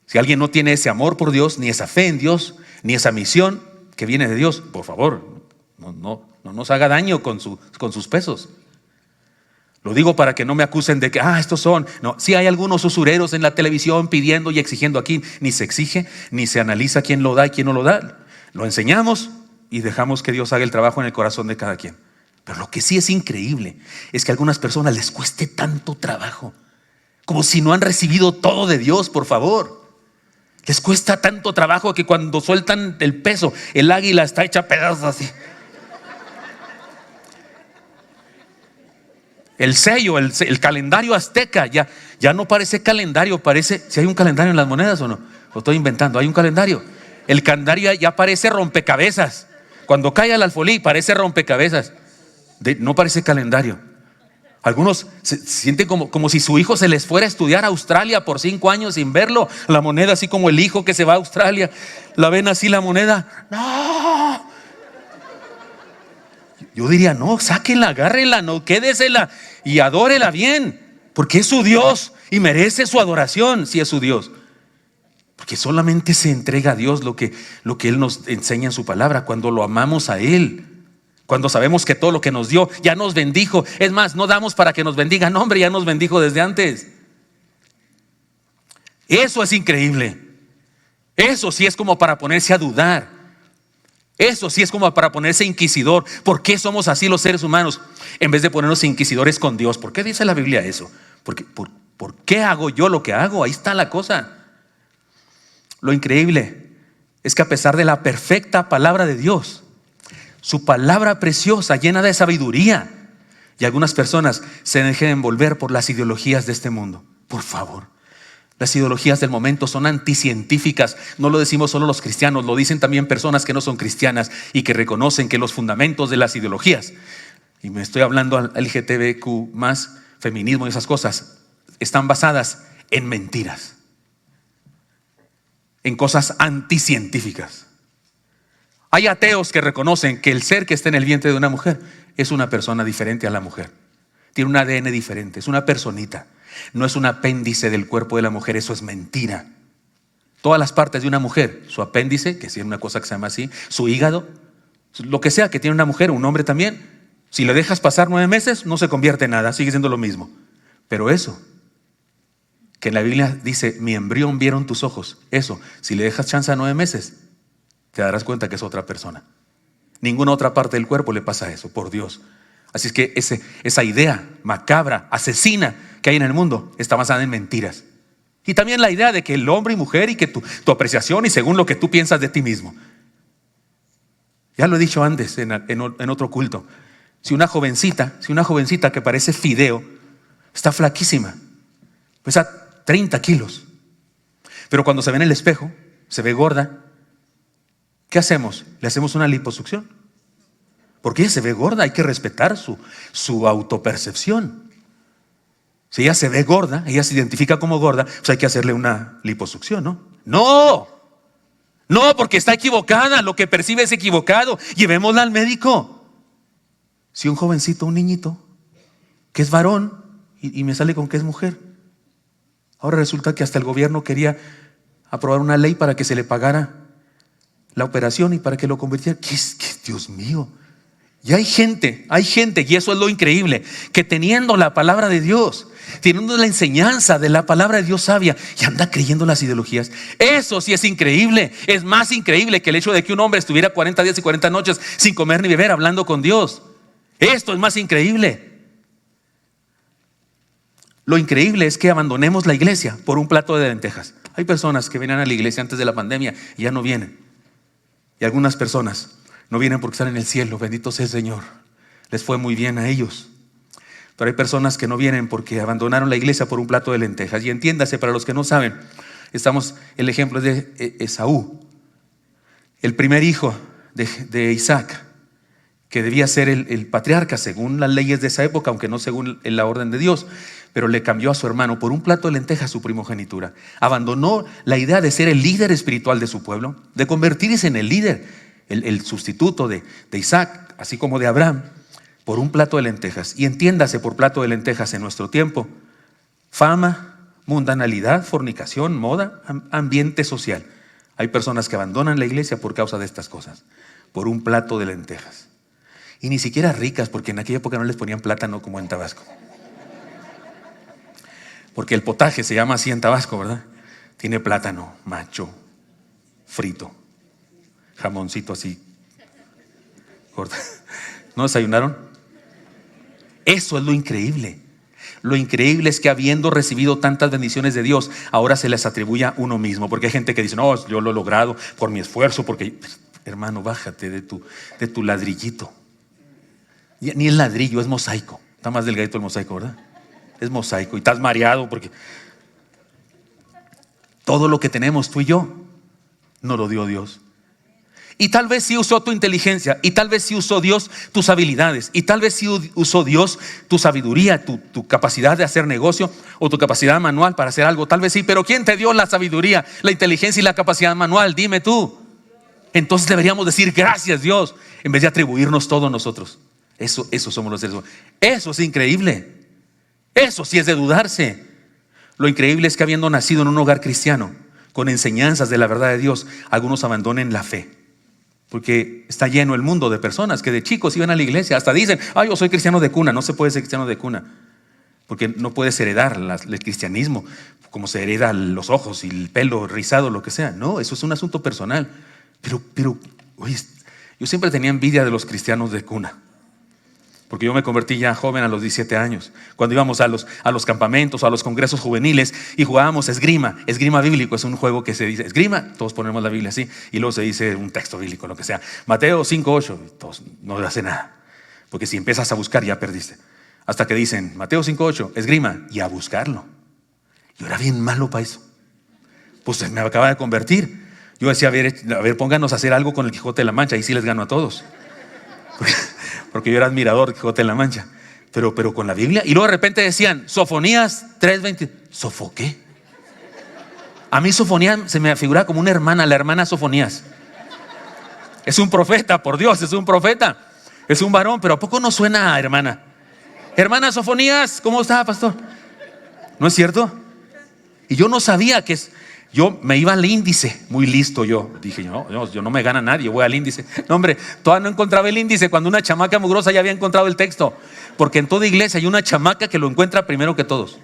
Si alguien no tiene ese amor por Dios, ni esa fe en Dios, ni esa misión que viene de Dios, por favor, no nos haga daño con sus pesos. Lo digo para que no me acusen de que estos son. No, sí hay algunos usureros en la televisión pidiendo y exigiendo. Aquí ni se exige, ni se analiza quién lo da y quién no lo da. Lo enseñamos y dejamos que Dios haga el trabajo en el corazón de cada quien. Pero lo que sí es increíble es que a algunas personas les cueste tanto trabajo, como si no han recibido todo de Dios, por favor. Les cuesta tanto trabajo que cuando sueltan el peso, el águila está hecha a pedazos así. El sello, el calendario azteca ya no parece calendario, parece, si hay un calendario en las monedas o no, lo estoy inventando, hay un calendario. El calendario ya parece rompecabezas. Cuando cae el alfolí parece rompecabezas, no parece calendario. Algunos se sienten como si su hijo se les fuera a estudiar a Australia por 5 años sin verlo. La moneda así como el hijo que se va a Australia. La ven así la moneda. No. Yo diría, no, sáquenla, agárrenla, no, quédesela y adórela bien. Porque es su Dios y merece su adoración si es su Dios. Porque solamente se entrega a Dios lo que Él nos enseña en su palabra, cuando lo amamos a Él. Cuando sabemos que todo lo que nos dio ya nos bendijo. Es más, no damos para que nos bendiga. No, hombre, ya nos bendijo desde antes. Eso es increíble. Eso sí es como para ponerse a dudar. Eso sí es como para ponerse inquisidor. ¿Por qué somos así los seres humanos? En vez de ponernos inquisidores con Dios. ¿Por qué dice la Biblia eso? ¿Por qué hago yo lo que hago? Ahí está la cosa. Lo increíble es que a pesar de la perfecta palabra de Dios, su palabra preciosa, llena de sabiduría, y algunas personas se dejan envolver por las ideologías de este mundo. Por favor, las ideologías del momento son anticientíficas. No lo decimos solo los cristianos, lo dicen también personas que no son cristianas y que reconocen que los fundamentos de las ideologías, y me estoy hablando al LGTBQ+, feminismo y esas cosas, están basadas en mentiras, en cosas anticientíficas. Hay ateos que reconocen que el ser que está en el vientre de una mujer es una persona diferente a la mujer. Tiene un ADN diferente, es una personita. No es un apéndice del cuerpo de la mujer, eso es mentira. Todas las partes de una mujer, su apéndice, que es una cosa que se llama así, su hígado, lo que sea que tiene una mujer, un hombre también, si le dejas pasar 9 meses, no se convierte en nada, sigue siendo lo mismo. Pero eso, que en la Biblia dice, mi embrión vieron tus ojos, eso, si le dejas chance a 9 meses, te darás cuenta que es otra persona. Ninguna otra parte del cuerpo le pasa eso, por Dios. Así es que esa idea macabra, asesina que hay en el mundo está basada en mentiras. Y también la idea de que el hombre y mujer y que tu apreciación y según lo que tú piensas de ti mismo. Ya lo he dicho antes en otro culto. Si una jovencita que parece fideo, está flaquísima, pesa 30 kilos, pero cuando se ve en el espejo, se ve gorda, ¿qué hacemos? Le hacemos una liposucción. Porque ella se ve gorda, hay que respetar su autopercepción. Si ella se ve gorda, ella se identifica como gorda, pues hay que hacerle una liposucción, ¿no? No, porque está equivocada, lo que percibe es equivocado. Llevémosla al médico. Si un jovencito, un niñito, que es varón y me sale con que es mujer, ahora resulta que hasta el gobierno quería aprobar una ley para que se le pagara la operación y para que lo convirtiera. ¿Qué Dios mío? Y hay gente, y eso es lo increíble, que teniendo la palabra de Dios, teniendo la enseñanza de la palabra de Dios sabia, y anda creyendo las ideologías. Eso sí es increíble. Es más increíble que el hecho de que un hombre estuviera 40 días y 40 noches sin comer ni beber hablando con Dios. Esto es más increíble. Lo increíble es que abandonemos la iglesia por un plato de lentejas. Hay personas que venían a la iglesia antes de la pandemia y ya no vienen. Y algunas personas no vienen porque están en el cielo, bendito sea el Señor. Les fue muy bien a ellos. Pero hay personas que no vienen porque abandonaron la iglesia por un plato de lentejas. Y entiéndase, para los que no saben, el ejemplo es de Esaú, el primer hijo de Isaac, que debía ser el patriarca según las leyes de esa época, aunque no según la orden de Dios, pero le cambió a su hermano por un plato de lentejas su primogenitura. Abandonó la idea de ser el líder espiritual de su pueblo, de convertirse en el líder, el sustituto de Isaac, así como de Abraham, por un plato de lentejas. Y entiéndase por plato de lentejas en nuestro tiempo: fama, mundanalidad, fornicación, moda, ambiente social. Hay personas que abandonan la iglesia por causa de estas cosas, por un plato de lentejas. Y ni siquiera ricas, porque en aquella época no les ponían plátano como en Tabasco. Porque el potaje se llama así en Tabasco, ¿verdad? Tiene plátano macho, frito, jamoncito así, corta. ¿No desayunaron? Eso es lo increíble. Lo increíble es que habiendo recibido tantas bendiciones de Dios, ahora se les atribuye a uno mismo. Porque hay gente que dice: no, yo lo he logrado por mi esfuerzo. Porque, hermano, bájate de tu ladrillito. Ni es ladrillo, es mosaico. Está más delgadito el mosaico, ¿verdad? Es mosaico y estás mareado porque todo lo que tenemos tú y yo nos lo dio Dios. Y tal vez sí usó tu inteligencia, y tal vez sí usó Dios tus habilidades, y tal vez sí usó Dios tu sabiduría, tu capacidad de hacer negocio o tu capacidad manual para hacer algo. Tal vez sí, pero ¿quién te dio la sabiduría, la inteligencia y la capacidad manual? Dime tú. Entonces deberíamos decir gracias, Dios, en vez de atribuirnos todo a nosotros. Eso somos los seres humanos. Eso es increíble. Eso sí es de dudarse. Lo increíble es que habiendo nacido en un hogar cristiano, con enseñanzas de la verdad de Dios, algunos abandonen la fe. Porque está lleno el mundo de personas que de chicos iban a la iglesia, hasta dicen: yo soy cristiano de cuna. No se puede ser cristiano de cuna, porque no puedes heredar el cristianismo como se hereda los ojos y el pelo rizado, lo que sea. No, eso es un asunto personal. Pero oye, yo siempre tenía envidia de los cristianos de cuna, porque yo me convertí ya joven a los 17 años, cuando íbamos a los campamentos o a los congresos juveniles y jugábamos esgrima bíblico. Es un juego que se dice esgrima, todos ponemos la Biblia así, y luego se dice un texto bíblico, lo que sea, Mateo 5:8, y todos no hace nada, porque si empiezas a buscar ya perdiste, hasta que dicen Mateo 5:8, esgrima, y a buscarlo. Yo era bien malo para eso, pues me acaba de convertir. Yo decía: a ver, pónganos a hacer algo con el Quijote de la Mancha, y sí les gano a todos. Porque yo era admirador de Quijote de la Mancha, pero con la Biblia. Y luego de repente decían Sofonías 3:20. ¿Sofoqué? A mí Sofonías se me figura como una hermana, la hermana Sofonías. Es un profeta, por Dios, es un profeta. Es un varón, pero ¿a poco no suena a hermana? Hermana Sofonías, ¿cómo está, pastor? ¿No es cierto? Y yo no sabía que yo me iba al índice, muy listo yo. Dije: yo no me gana nadie, voy al índice. No, hombre, todavía no encontraba el índice cuando una chamaca mugrosa ya había encontrado el texto. Porque en toda iglesia hay una chamaca que lo encuentra primero que todos.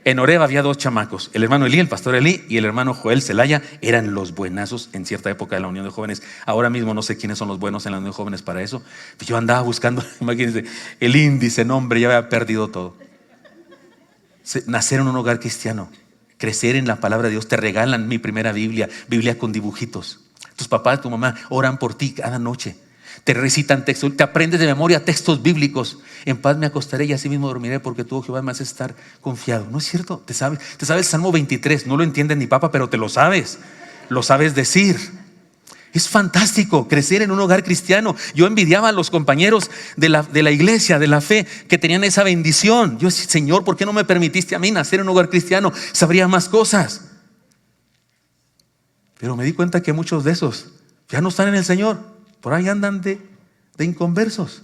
En Oreb había 2 chamacos, el hermano Elí, el pastor Elí, y el hermano Joel Zelaya. Eran los buenazos en cierta época de la Unión de Jóvenes. Ahora mismo no sé quiénes son los buenos en la Unión de Jóvenes para eso. Yo andaba buscando, imagínense, el índice, no hombre, ya había perdido todo. Nacer en un hogar cristiano, crecer en la palabra de Dios. Te regalan mi primera Biblia con dibujitos. Tus papás, tu mamá oran por ti cada noche. Te recitan textos, te aprendes de memoria textos bíblicos. En paz me acostaré y así mismo dormiré, porque tú, oh Jehová, me haces estar confiado. ¿No es cierto? Te sabes Salmo 23. No lo entiendes ni papa, pero te lo sabes decir. Es fantástico crecer en un hogar cristiano. Yo envidiaba a los compañeros de la iglesia, de la fe, que tenían esa bendición. Yo decía, Señor, ¿por qué no me permitiste a mí nacer en un hogar cristiano? Sabría más cosas. Pero me di cuenta que muchos de esos ya no están en el Señor. Por ahí andan de inconversos.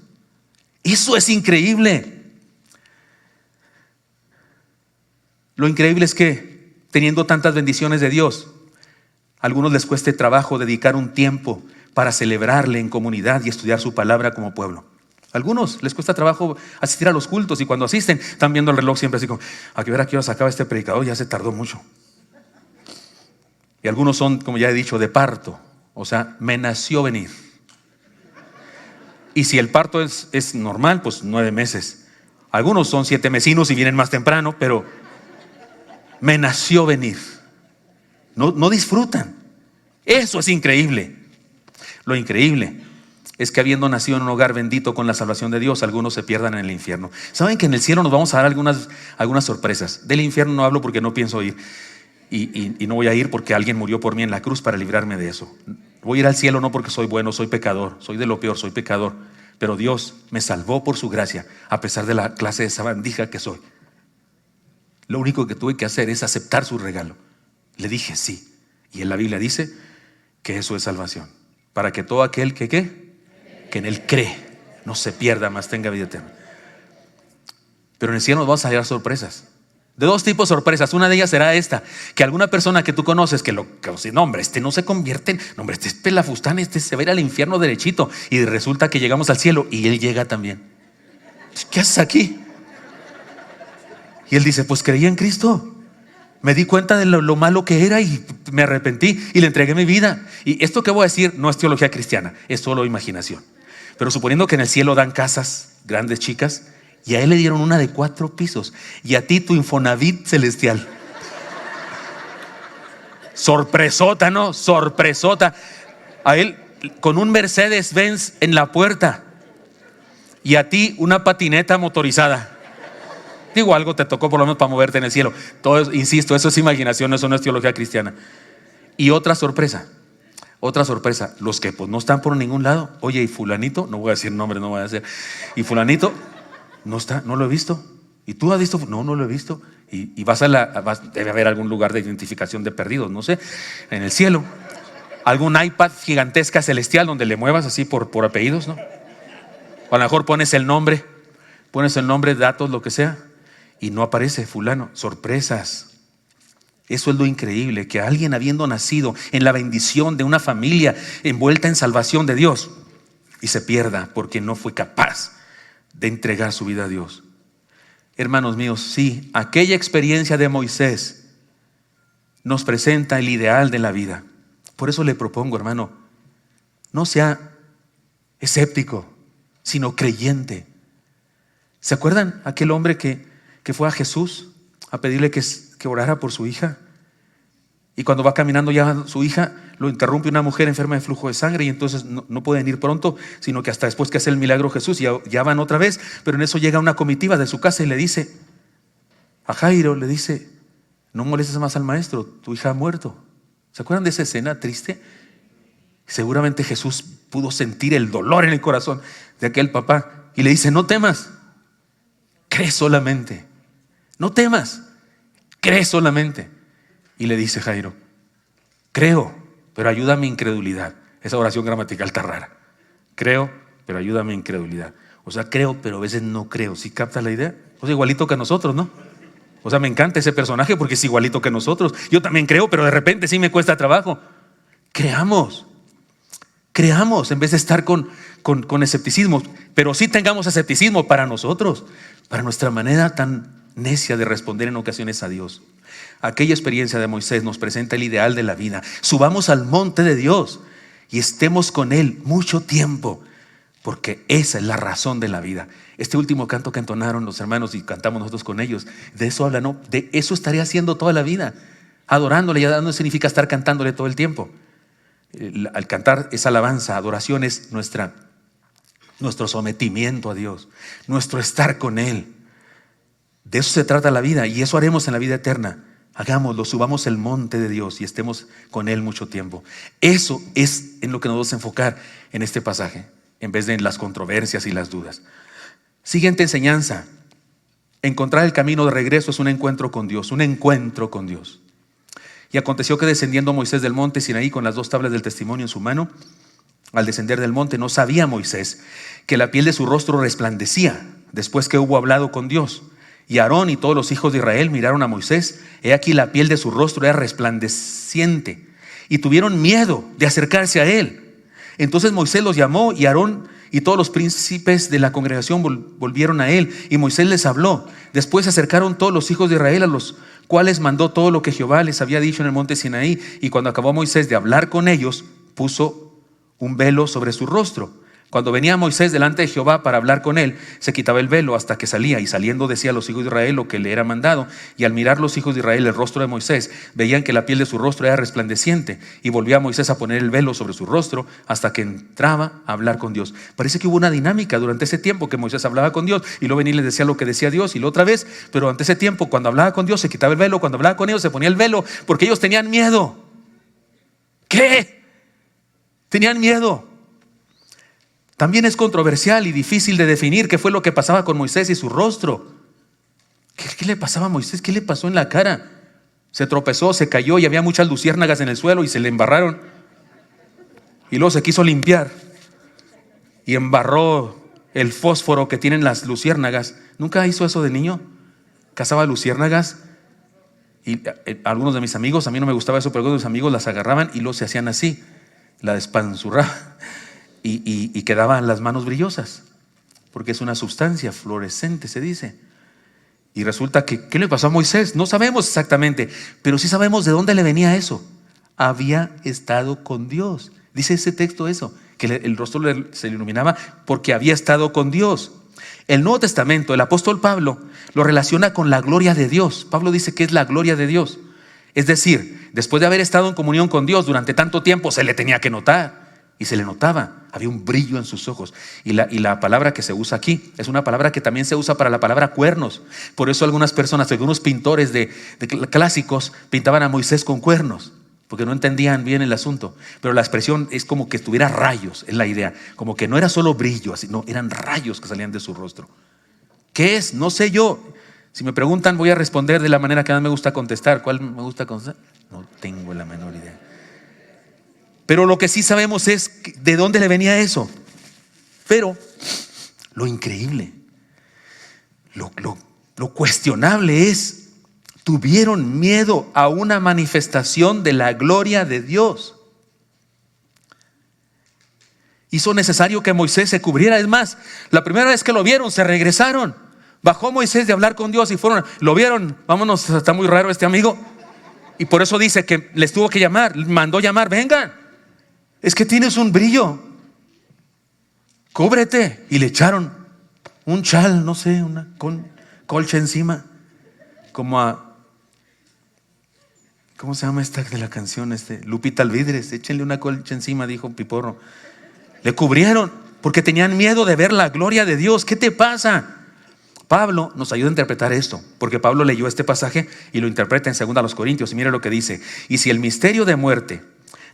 Eso es increíble. Lo increíble es que teniendo tantas bendiciones de Dios, a algunos les cueste trabajo dedicar un tiempo para celebrarle en comunidad y estudiar su palabra como pueblo. A algunos les cuesta trabajo asistir a los cultos, y cuando asisten están viendo el reloj siempre así como, a qué hora se acaba este predicador, ya se tardó mucho. Y algunos son, como ya he dicho, de parto. O sea, me nació venir. Y si el parto es normal, pues 9 meses. Algunos son 7 mesinos y vienen más temprano, pero me nació venir. No disfrutan. Eso es increíble. Lo increíble es que habiendo nacido en un hogar bendito con la salvación de Dios, algunos se pierdan en el infierno. ¿Saben que en el cielo nos vamos a dar algunas sorpresas? Del infierno no hablo porque no pienso ir. Y no voy a ir porque alguien murió por mí en la cruz para librarme de eso. Voy a ir al cielo no porque soy bueno, soy pecador, soy de lo peor, soy pecador. Pero Dios me salvó por su gracia, a pesar de la clase de sabandija que soy. Lo único que tuve que hacer es aceptar su regalo. Le dije sí. Y en la Biblia dice que eso es salvación. Para que todo aquel que en él cree no se pierda, mas tenga vida eterna. Pero en el cielo nos vamos a hallar sorpresas. De 2 tipos de sorpresas. Una de ellas será esta: que alguna persona que tú conoces que no, hombre, no se convierte no, hombre, es pelafustán, se va a ir al infierno derechito. Y resulta que llegamos al cielo y él llega también. ¿Qué haces aquí? Y él dice, pues creí en Cristo. Me di cuenta de lo malo que era y me arrepentí y le entregué mi vida. Y esto que voy a decir no es teología cristiana, es solo imaginación. Pero suponiendo que en el cielo dan casas grandes, chicas, y a él le dieron una de 4 pisos, y a ti tu Infonavit celestial. Sorpresota, ¿no? Sorpresota. A él con un Mercedes-Benz en la puerta, y a ti una patineta motorizada. Digo, algo te tocó por lo menos para moverte en el cielo. Todo, insisto, eso es imaginación, eso no es teología cristiana. Y otra sorpresa, los que pues no están por ningún lado. Oye, y fulanito, no voy a decir nombres, no voy a decir, y fulanito no está, no lo he visto. ¿Y tú has visto? No lo he visto. Y debe haber algún lugar de identificación de perdidos, no sé, en el cielo. Algún iPad gigantesca celestial donde le muevas así por apellidos, ¿no? O a lo mejor pones el nombre, datos, lo que sea, y no aparece fulano. Sorpresas. Eso es lo increíble, que alguien habiendo nacido en la bendición de una familia envuelta en salvación de Dios y se pierda porque no fue capaz de entregar su vida a Dios. Hermanos míos, sí, aquella experiencia de Moisés nos presenta el ideal de la vida. Por eso le propongo, hermano, no sea escéptico, sino creyente. ¿Se acuerdan aquel hombre que fue a Jesús a pedirle que orara por su hija? Y cuando va caminando ya su hija, lo interrumpe una mujer enferma de flujo de sangre, y entonces no pueden ir pronto, sino que hasta después que hace el milagro Jesús ya van otra vez. Pero en eso llega una comitiva de su casa y le dice a Jairo, le dice, no molestes más al maestro, tu hija ha muerto. ¿Se acuerdan de esa escena triste? Seguramente Jesús pudo sentir el dolor en el corazón de aquel papá y le dice, no temas, cree solamente. No temas, cree solamente. Y le dice Jairo, creo, pero ayuda a mi incredulidad. Esa oración gramatical está rara. Creo, pero ayuda a mi incredulidad. O sea, creo, pero a veces no creo. ¿Sí captas la idea? O sea, igualito que nosotros, ¿no? O sea, me encanta ese personaje porque es igualito que nosotros. Yo también creo, pero de repente sí me cuesta trabajo. Creamos en vez de estar con escepticismo. Pero sí tengamos escepticismo para nosotros, para nuestra manera tan necia de responder en ocasiones a Dios. Aquella experiencia de Moisés nos presenta el ideal de la vida. Subamos al monte de Dios y estemos con Él mucho tiempo, porque esa es la razón de la vida. Este último canto que entonaron los hermanos y cantamos nosotros con ellos, de eso habla, ¿no? De eso estaría haciendo toda la vida, adorándole. Y adorando significa estar cantándole todo el tiempo. Al cantar esa alabanza, adoración es nuestro sometimiento a Dios, nuestro estar con Él. De eso se trata la vida, y eso haremos en la vida eterna. Hagámoslo, subamos el monte de Dios y estemos con Él mucho tiempo. Eso es en lo que nos vamos a enfocar en este pasaje, en vez de en las controversias y las dudas. Siguiente enseñanza: encontrar el camino de regreso es un encuentro con Dios, un encuentro con Dios. Y aconteció que descendiendo Moisés del monte Sinaí con las 2 tablas del testimonio en su mano, al descender del monte no sabía Moisés que la piel de su rostro resplandecía después que hubo hablado con Dios. Y Aarón y todos los hijos de Israel miraron a Moisés, he aquí la piel de su rostro era resplandeciente, y tuvieron miedo de acercarse a él. Entonces Moisés los llamó, y Aarón y todos los príncipes de la congregación volvieron a él, y Moisés les habló. Después se acercaron todos los hijos de Israel, a los cuales mandó todo lo que Jehová les había dicho en el monte Sinaí. Y cuando acabó Moisés de hablar con ellos, puso un velo sobre su rostro. Cuando venía Moisés delante de Jehová para hablar con él, se quitaba el velo hasta que salía, y saliendo decía a los hijos de Israel lo que le era mandado. Y al mirar los hijos de Israel el rostro de Moisés, veían que la piel de su rostro era resplandeciente, y volvía Moisés a poner el velo sobre su rostro hasta que entraba a hablar con Dios. Parece que hubo una dinámica durante ese tiempo que Moisés hablaba con Dios, y luego venía y les decía lo que decía Dios, y luego otra vez. Pero ante ese tiempo, cuando hablaba con Dios, se quitaba el velo; cuando hablaba con ellos, se ponía el velo, porque ellos tenían miedo. ¿Qué? Tenían miedo. También es controversial y difícil de definir qué fue lo que pasaba con Moisés y su rostro. ¿Qué le pasaba a Moisés? ¿Qué le pasó en la cara? Se tropezó, se cayó y había muchas luciérnagas en el suelo y se le embarraron. Y luego se quiso limpiar y embarró el fósforo que tienen las luciérnagas. ¿Nunca hizo eso de niño? Cazaba luciérnagas y algunos de mis amigos, a mí no me gustaba eso, pero algunos de mis amigos las agarraban y luego se hacían así, la despanzurraban. Y quedaban las manos brillosas, porque es una sustancia fluorescente, se dice. Y resulta que, ¿qué le pasó a Moisés? No sabemos exactamente, pero sí sabemos de dónde le venía eso. Había estado con Dios. Dice ese texto eso, que el rostro se le iluminaba porque había estado con Dios. El Nuevo Testamento, el apóstol Pablo lo relaciona con la gloria de Dios. Pablo dice que es la gloria de Dios. Es decir, después de haber estado en comunión con Dios durante tanto tiempo, se le tenía que notar. Y se le notaba, había un brillo en sus ojos. Y la palabra que se usa aquí es una palabra que también se usa para la palabra cuernos. Por eso algunas personas, algunos pintores de clásicos pintaban a Moisés con cuernos, porque no entendían bien el asunto. Pero la expresión es como que tuviera rayos, es la idea. Como que no era solo brillo, así, no, eran rayos que salían de su rostro. ¿Qué es? No sé yo. Si me preguntan, voy a responder de la manera que más me gusta contestar. ¿Cuál me gusta contestar? No tengo la menor idea. Pero lo que sí sabemos es de dónde le venía eso. Pero lo increíble, lo cuestionable es, tuvieron miedo a una manifestación de la gloria de Dios. Hizo necesario que Moisés se cubriera. Es más, la primera vez que lo vieron, se regresaron. Bajó Moisés de hablar con Dios y fueron, lo vieron, vámonos, está muy raro este amigo. Y por eso dice que les tuvo que llamar, mandó llamar, vengan. Es que tienes un brillo, cúbrete. Y le echaron un chal, no sé, una colcha encima, como a, ¿cómo se llama esta de la canción? Lupita Alvidres, échenle una colcha encima, dijo Piporro. Le cubrieron porque tenían miedo de ver la gloria de Dios. ¿Qué te pasa? Pablo nos ayuda a interpretar esto, porque Pablo leyó este pasaje y lo interpreta en 2 Corintios, y mire lo que dice: y si el misterio de muerte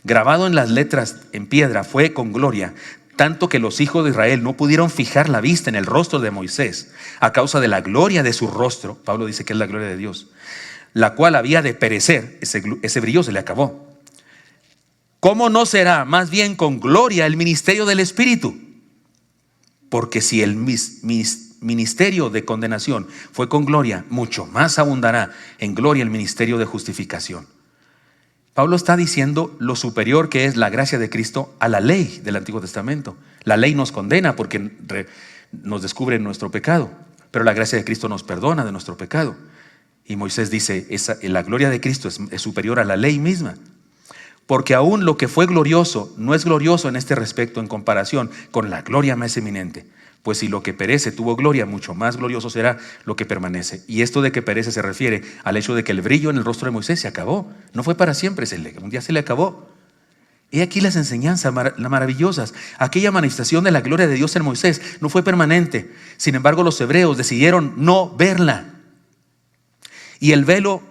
grabado en las letras en piedra fue con gloria, tanto que los hijos de Israel no pudieron fijar la vista en el rostro de Moisés a causa de la gloria de su rostro. Pablo dice que es la gloria de Dios, la cual había de perecer. Ese brillo se le acabó. ¿Cómo no será más bien con gloria el ministerio del Espíritu? Porque si el ministerio de condenación fue con gloria, mucho más abundará en gloria el ministerio de justificación. Pablo está diciendo lo superior que es la gracia de Cristo a la ley del Antiguo Testamento. La ley nos condena porque nos descubre nuestro pecado, pero la gracia de Cristo nos perdona de nuestro pecado. Y Moisés dice, la gloria de Cristo es superior a la ley misma. Porque aún lo que fue glorioso no es glorioso en este respecto en comparación con la gloria más eminente. Pues si lo que perece tuvo gloria, mucho más glorioso será lo que permanece. Y esto de que perece se refiere al hecho de que el brillo en el rostro de Moisés se acabó. No fue para siempre, un día se le acabó. He aquí las enseñanzas maravillosas. Aquella manifestación de la gloria de Dios en Moisés no fue permanente. Sin embargo, los hebreos decidieron no verla. Y el velo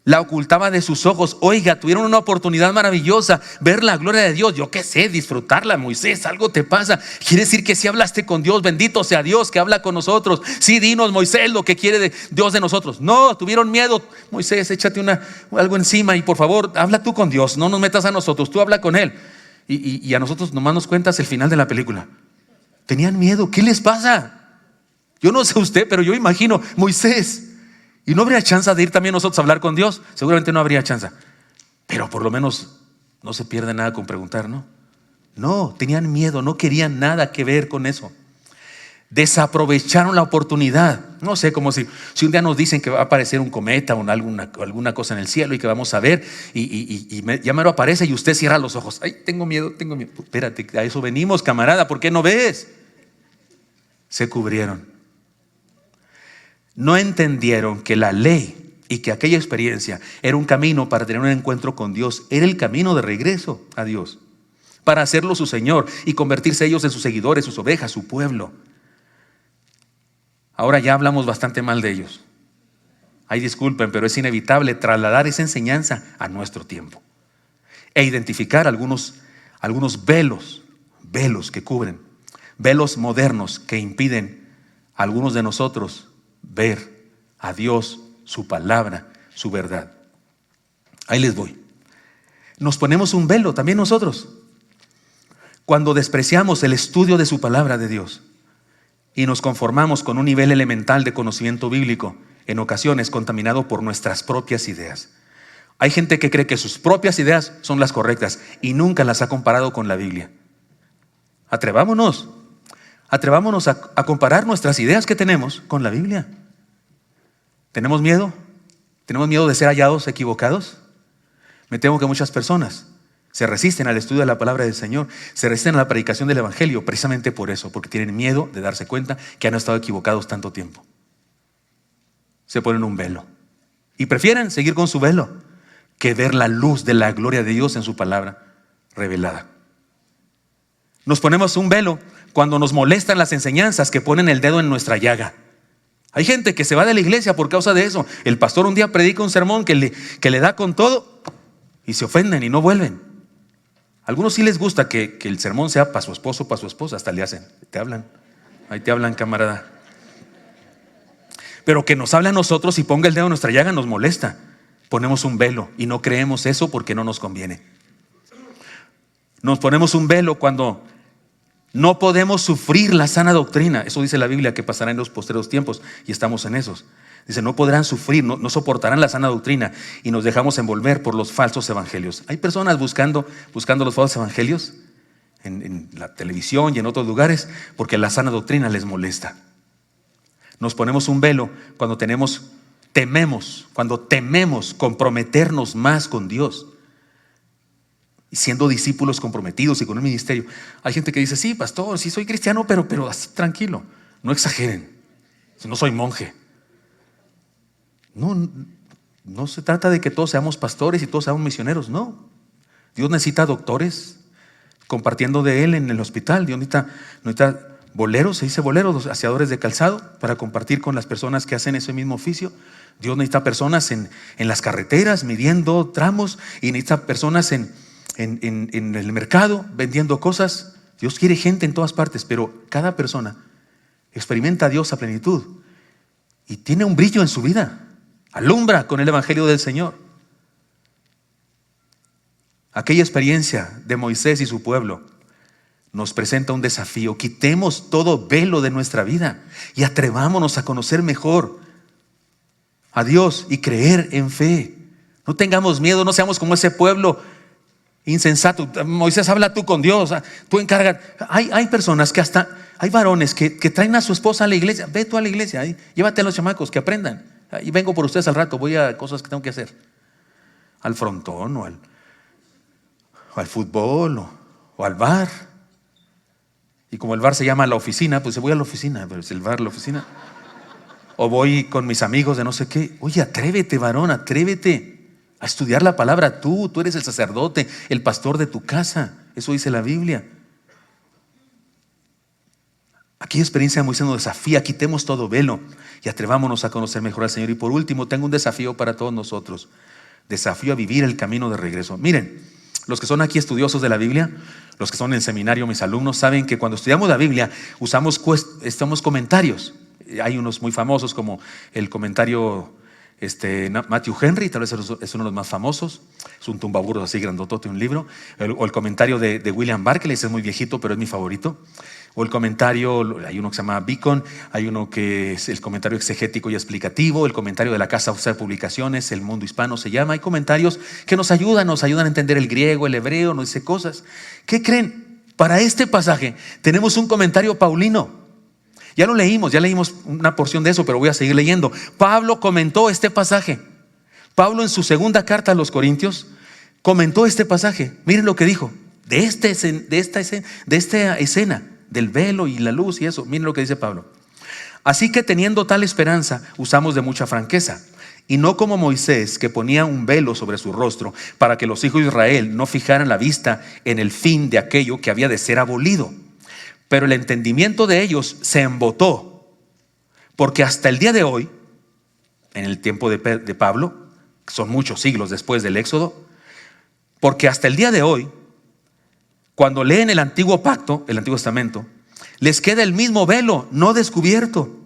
la ocultaba de sus ojos. Oiga, tuvieron una oportunidad maravillosa, ver la gloria de Dios. Yo qué sé, disfrutarla. Moisés, algo te pasa. Quiere decir que si hablaste con Dios, bendito sea Dios que habla con nosotros. Sí, dinos, Moisés, lo que quiere Dios de nosotros. No, tuvieron miedo. Moisés, échate algo encima y por favor, habla tú con Dios. No nos metas a nosotros, tú habla con Él. Y a nosotros nomás nos cuentas el final de la película. Tenían miedo. ¿Qué les pasa? Yo no sé usted, pero yo imagino Moisés. Y no habría chance de ir también nosotros a hablar con Dios. Seguramente no habría chance. Pero por lo menos no se pierde nada con preguntar, ¿no? No, tenían miedo, no querían nada que ver con eso. Desaprovecharon la oportunidad. No sé, como si un día nos dicen que va a aparecer un cometa o alguna cosa en el cielo y que vamos a ver y ya me lo aparece y usted cierra los ojos. Ay, tengo miedo. Espérate, a eso venimos, camarada, ¿por qué no ves? Se cubrieron. No entendieron que la ley y que aquella experiencia era un camino para tener un encuentro con Dios. Era el camino de regreso a Dios, para hacerlo su Señor y convertirse ellos en sus seguidores, sus ovejas, su pueblo. Ahora ya hablamos bastante mal de ellos. Ay, disculpen, pero es inevitable trasladar esa enseñanza a nuestro tiempo e identificar algunos velos que cubren, velos modernos que impiden a algunos de nosotros ver a Dios, su palabra, su verdad. Ahí les voy. Nos ponemos un velo también nosotros cuando despreciamos el estudio de su palabra de Dios y nos conformamos con un nivel elemental de conocimiento bíblico, en ocasiones contaminado por nuestras propias ideas. Hay gente que cree que sus propias ideas son las correctas y nunca las ha comparado con la Biblia. Atrevámonos a comparar nuestras ideas que tenemos con la Biblia. ¿Tenemos miedo? ¿Tenemos miedo de ser hallados equivocados? Me temo que muchas personas se resisten al estudio de la palabra del Señor, se resisten a la predicación del Evangelio precisamente por eso, porque tienen miedo de darse cuenta que han estado equivocados tanto tiempo. Se ponen un velo y prefieren seguir con su velo que ver la luz de la gloria de Dios en su palabra revelada. Nos ponemos un velo cuando nos molestan las enseñanzas que ponen el dedo en nuestra llaga. Hay gente que se va de la iglesia por causa de eso. El pastor un día predica un sermón que le da con todo y se ofenden y no vuelven. A algunos sí les gusta que el sermón sea para su esposo, para su esposa, hasta le hacen, ahí te hablan, camarada. Pero que nos hable a nosotros y ponga el dedo en nuestra llaga nos molesta. Ponemos un velo y no creemos eso porque no nos conviene. Nos ponemos un velo cuando no podemos sufrir la sana doctrina. Eso dice la Biblia que pasará en los postreros tiempos y estamos en esos. Dice, no podrán sufrir, no soportarán la sana doctrina y nos dejamos envolver por los falsos evangelios. Hay personas buscando los falsos evangelios en la televisión y en otros lugares porque la sana doctrina les molesta. Nos ponemos un velo cuando tememos comprometernos más con Dios. Y siendo discípulos comprometidos y con un ministerio. Hay gente que dice, sí, pastor, sí soy cristiano, pero así tranquilo. No exageren. No soy monje. No se trata de que todos seamos pastores y todos seamos misioneros, no. Dios necesita doctores compartiendo de Él en el hospital. Dios necesita boleros, se dice boleros, los aseadores de calzado, para compartir con las personas que hacen ese mismo oficio. Dios necesita personas en las carreteras midiendo tramos y necesita personas en el mercado vendiendo cosas. Dios quiere gente en todas partes, pero cada persona experimenta a Dios a plenitud y tiene un brillo en su vida, alumbra con el evangelio del Señor. Aquella experiencia de Moisés y su pueblo nos presenta un desafío. Quitemos todo velo de nuestra vida y atrevámonos a conocer mejor a Dios y creer en fe. No tengamos miedo, no seamos como ese pueblo Insensato, Moisés, habla tú con Dios, tú encárgate. Hay personas que hasta, hay varones que traen a su esposa a la iglesia. Ve tú a la iglesia, llévate a los chamacos que aprendan. Y vengo por ustedes al rato, voy a cosas que tengo que hacer. Al frontón o al fútbol o al bar. Y como el bar se llama la oficina, pues voy a la oficina, pero es el bar la oficina. O voy con mis amigos de no sé qué. Oye, atrévete, varón, atrévete a estudiar la palabra. Tú eres el sacerdote, el pastor de tu casa. Eso dice la Biblia. Aquí experiencia de Moisés nos desafía, quitemos todo velo y atrevámonos a conocer mejor al Señor. Y por último, tengo un desafío para todos nosotros. Desafío a vivir el camino de regreso. Miren, los que son aquí estudiosos de la Biblia, los que son en seminario, mis alumnos, saben que cuando estudiamos la Biblia usamos comentarios. Hay unos muy famosos como el comentario Matthew Henry, tal vez es uno de los más famosos. Es un tumbaburros así grandotote, un libro. O el comentario de William Barclay, ese es muy viejito, pero es mi favorito. O el comentario, hay uno que se llama Beacon, hay uno que es el comentario exegético y explicativo, el comentario de la Casa Oficial de Publicaciones, El Mundo Hispano se llama. Hay comentarios que nos ayudan a entender el griego, el hebreo, nos dice cosas. ¿Qué creen? Para este pasaje tenemos un comentario paulino. Ya leímos una porción de eso, pero voy a seguir leyendo. Pablo comentó este pasaje. Pablo en su segunda carta a los Corintios comentó este pasaje. Miren lo que dijo de esta escena del velo y la luz y eso. Miren lo que dice Pablo. Así que teniendo tal esperanza, usamos de mucha franqueza. Y no como Moisés, que ponía un velo sobre su rostro para que los hijos de Israel no fijaran la vista en el fin de aquello que había de ser abolido. Pero el entendimiento de ellos se embotó, porque hasta el día de hoy, en el tiempo de Pablo, son muchos siglos después del Éxodo, porque hasta el día de hoy, cuando leen el Antiguo Pacto, el Antiguo Testamento, les queda el mismo velo no descubierto,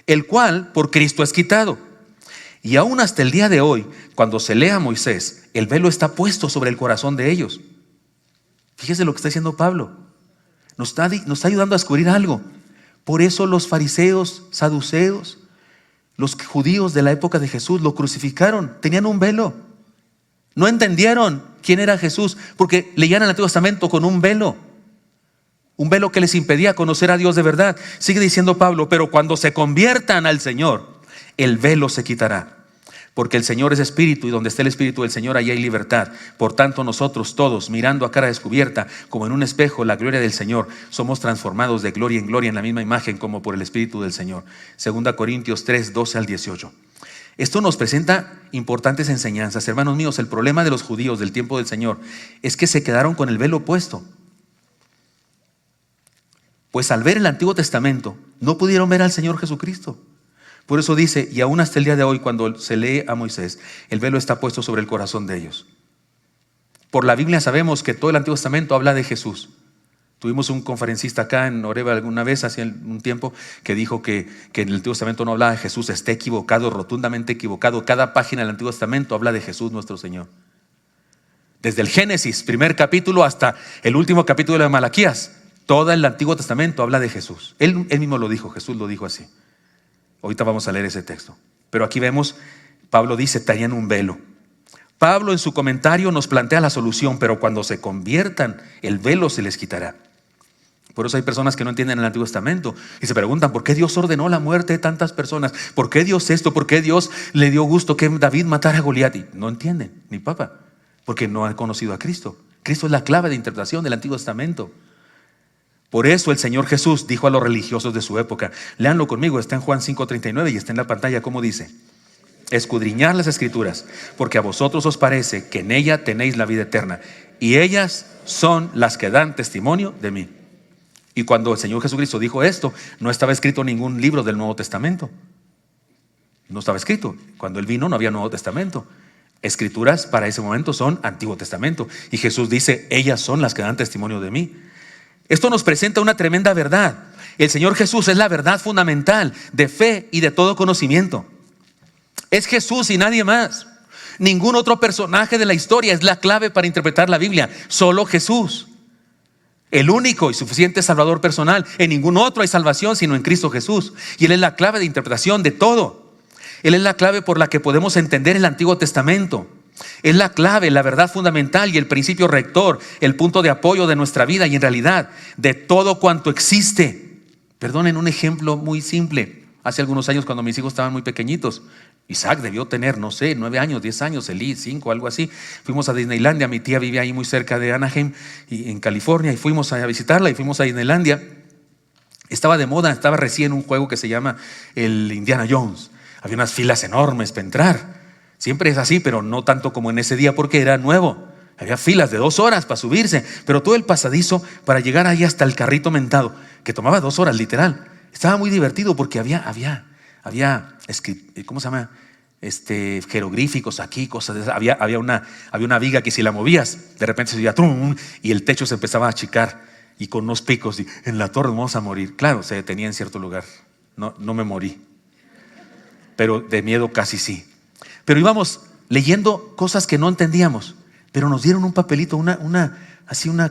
el cual por Cristo es quitado. Y aún hasta el día de hoy, cuando se lee a Moisés, el velo está puesto sobre el corazón de ellos. Fíjese lo que está diciendo Pablo. Nos está ayudando a descubrir algo. Por eso los fariseos, saduceos, los judíos de la época de Jesús lo crucificaron. Tenían un velo. No entendieron quién era Jesús porque leían el Antiguo Testamento con un velo. Un velo que les impedía conocer a Dios de verdad. Sigue diciendo Pablo, pero cuando se conviertan al Señor, el velo se quitará. Porque el Señor es espíritu y donde esté el espíritu del Señor, allí hay libertad. Por tanto, nosotros todos, mirando a cara descubierta, como en un espejo, la gloria del Señor, somos transformados de gloria en gloria en la misma imagen como por el espíritu del Señor. 2 Corintios 3, 12 al 18. Esto nos presenta importantes enseñanzas. Hermanos míos, el problema de los judíos del tiempo del Señor es que se quedaron con el velo puesto. Pues al ver el Antiguo Testamento, no pudieron ver al Señor Jesucristo. Por eso dice, y aún hasta el día de hoy, cuando se lee a Moisés, el velo está puesto sobre el corazón de ellos. Por la Biblia sabemos que todo el Antiguo Testamento habla de Jesús. Tuvimos un conferencista acá en Oreva alguna vez, hace un tiempo, que dijo que en el Antiguo Testamento no hablaba de Jesús. Está equivocado, rotundamente equivocado. Cada página del Antiguo Testamento habla de Jesús nuestro Señor. Desde el Génesis, primer capítulo, hasta el último capítulo de Malaquías, todo el Antiguo Testamento habla de Jesús. Él mismo lo dijo, Jesús lo dijo así. Ahorita vamos a leer ese texto. Pero aquí vemos, Pablo dice, traían un velo. Pablo en su comentario nos plantea la solución, pero cuando se conviertan, el velo se les quitará. Por eso hay personas que no entienden el Antiguo Testamento y se preguntan, ¿por qué Dios ordenó la muerte de tantas personas? ¿Por qué Dios esto? ¿Por qué Dios le dio gusto que David matara a Goliat? Y no entienden, ni papa, porque no han conocido a Cristo. Cristo es la clave de interpretación del Antiguo Testamento. Por eso el Señor Jesús dijo a los religiosos de su época, léanlo conmigo, está en Juan 5:39 y está en la pantalla, ¿cómo dice? Escudriñad las Escrituras, porque a vosotros os parece que en ella tenéis la vida eterna, y ellas son las que dan testimonio de mí. Y cuando el Señor Jesucristo dijo esto, no estaba escrito ningún libro del Nuevo Testamento. No estaba escrito. Cuando Él vino no había Nuevo Testamento. Escrituras para ese momento son Antiguo Testamento. Y Jesús dice, ellas son las que dan testimonio de mí. Esto nos presenta una tremenda verdad. El Señor Jesús es la verdad fundamental de fe y de todo conocimiento. Es Jesús y nadie más. Ningún otro personaje de la historia es la clave para interpretar la Biblia. Solo Jesús. El único y suficiente Salvador personal. En ningún otro hay salvación sino en Cristo Jesús. Y Él es la clave de interpretación de todo. Él es la clave por la que podemos entender el Antiguo Testamento. Es la clave, la verdad fundamental y el principio rector, el punto de apoyo de nuestra vida y en realidad de todo cuanto existe. Perdonen, un ejemplo muy simple. Hace algunos años, cuando mis hijos estaban muy pequeñitos, Isaac debió tener, no sé, 9 años, 10 años, Elí 5, algo así. Fuimos a Disneylandia, mi tía vivía ahí muy cerca de Anaheim, en California, y fuimos a visitarla y fuimos a Disneylandia. Estaba de moda, estaba recién un juego que se llama el Indiana Jones. Había unas filas enormes para entrar. Siempre es así, pero no tanto como en ese día porque era nuevo. Había filas de 2 horas para subirse, pero todo el pasadizo para llegar ahí hasta el carrito mentado, que tomaba 2 horas literal. Estaba muy divertido porque había ¿cómo se llama? Jeroglíficos aquí, cosas de esas. Había una viga que si la movías, de repente se oía trum, y el techo se empezaba a achicar y con unos picos, y en la torre vamos a morir. Claro, se detenía en cierto lugar. No me morí, pero de miedo casi sí. Pero íbamos leyendo cosas que no entendíamos, pero nos dieron un papelito, una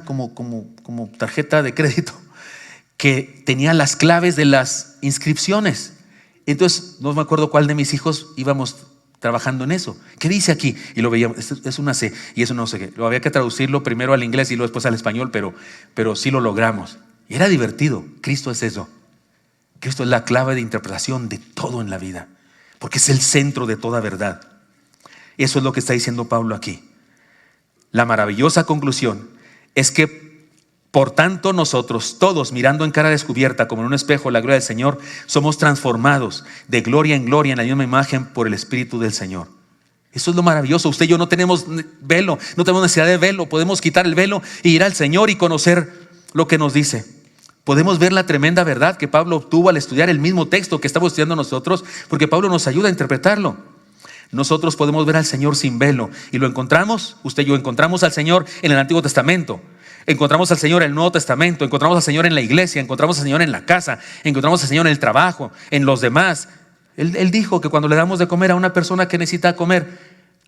como tarjeta de crédito que tenía las claves de las inscripciones. Entonces, no me acuerdo cuál de mis hijos íbamos trabajando en eso. ¿Qué dice aquí? Y lo veíamos, es una C y eso no sé qué. Lo había que traducirlo primero al inglés y luego después al español, pero sí lo logramos. Y era divertido. Cristo es eso. Cristo es la clave de interpretación de todo en la vida, porque es el centro de toda verdad. Eso es lo que está diciendo Pablo aquí. La maravillosa conclusión es que, por tanto, nosotros todos, mirando en cara descubierta como en un espejo la gloria del Señor, somos transformados de gloria en gloria en la misma imagen por el Espíritu del Señor. Eso es lo maravilloso. Usted y yo no tenemos velo, no tenemos necesidad de velo. Podemos quitar el velo e ir al Señor y conocer lo que nos dice. Podemos ver la tremenda verdad que Pablo obtuvo al estudiar el mismo texto que estamos estudiando nosotros, porque Pablo nos ayuda a interpretarlo. Nosotros podemos ver al Señor sin velo y lo encontramos, usted y yo encontramos al Señor en el Antiguo Testamento, encontramos al Señor en el Nuevo Testamento, encontramos al Señor en la iglesia, encontramos al Señor en la casa, encontramos al Señor en el trabajo, en los demás. Él dijo que cuando le damos de comer a una persona que necesita comer,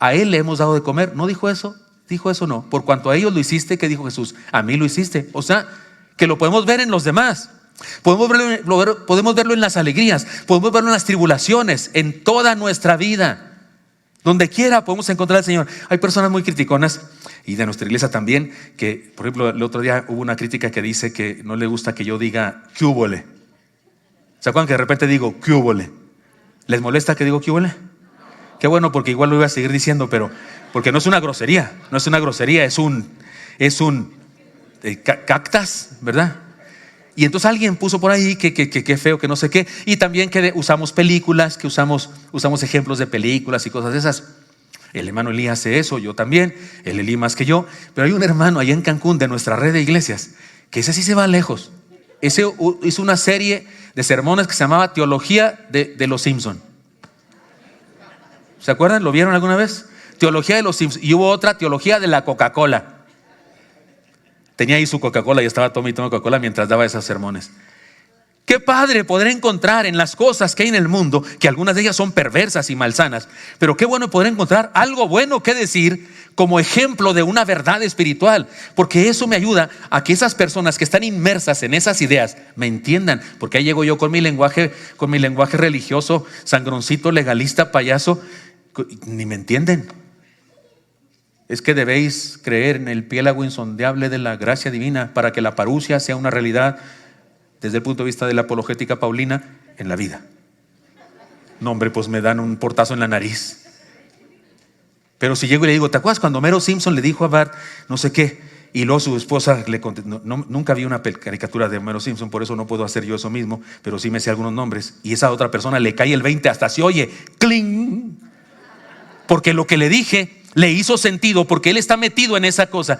a Él le hemos dado de comer. ¿No dijo eso? Dijo eso, no. Por cuanto a ellos lo hiciste, ¿qué dijo Jesús? A mí lo hiciste. O sea, que lo podemos ver en los demás. Podemos verlo en las alegrías, podemos verlo en las tribulaciones, en toda nuestra vida. Donde quiera podemos encontrar al Señor. Hay personas muy criticonas, y de nuestra iglesia también, que, por ejemplo, el otro día hubo una crítica que dice que no le gusta que yo diga ¿qué húbole? ¿Se acuerdan que de repente digo ¿qué húbole? ¿Les molesta que digo ¿qué húbole? Qué bueno, porque igual lo iba a seguir diciendo, pero porque no es una grosería, es un cactas, ¿verdad? Y entonces alguien puso por ahí que feo, que no sé qué. Y también que usamos películas, que usamos ejemplos de películas y cosas de esas. El hermano Elí hace eso, yo también. El Elí más que yo. Pero hay un hermano allá en Cancún de nuestra red de iglesias que ese sí se va lejos. Ese hizo una serie de sermones que se llamaba Teología de los Simpson. ¿Se acuerdan? ¿Lo vieron alguna vez? Teología de los Simpson. Y hubo otra, Teología de la Coca-Cola. Tenía ahí su Coca-Cola y estaba tomando Coca-Cola mientras daba esos sermones. Qué padre poder encontrar en las cosas que hay en el mundo, que algunas de ellas son perversas y malsanas, pero qué bueno poder encontrar algo bueno que decir como ejemplo de una verdad espiritual, porque eso me ayuda a que esas personas que están inmersas en esas ideas me entiendan, porque ahí llego yo con mi lenguaje religioso, sangroncito, legalista, payaso, ni me entienden. Es que debéis creer en el piélago insondable de la gracia divina para que la parusia sea una realidad desde el punto de vista de la apologética paulina en la vida. No, hombre, pues me dan un portazo en la nariz. Pero si llego y le digo, ¿te acuerdas cuando Homero Simpson le dijo a Bart no sé qué? Y luego su esposa le contestó, nunca vi una caricatura de Homero Simpson, por eso no puedo hacer yo eso mismo, pero sí me sé algunos nombres. Y esa otra persona le cae el 20, hasta se oye, ¡cling! Porque lo que le dije le hizo sentido, porque él está metido en esa cosa.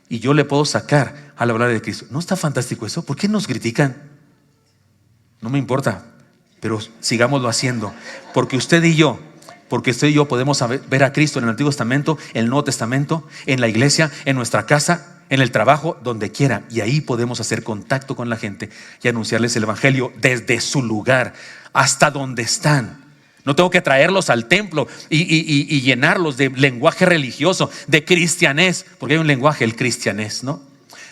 Y yo le puedo sacar al hablar de Cristo. ¿No está fantástico eso? ¿Por qué nos critican? No me importa, pero sigámoslo haciendo. Porque usted y yo podemos ver a Cristo en el Antiguo Testamento, en el Nuevo Testamento, en la iglesia, en nuestra casa, en el trabajo, donde quiera. Y ahí podemos hacer contacto con la gente y anunciarles el evangelio desde su lugar, hasta donde están. No tengo que traerlos al templo y llenarlos de lenguaje religioso, de cristianés, porque hay un lenguaje, el cristianés, ¿no?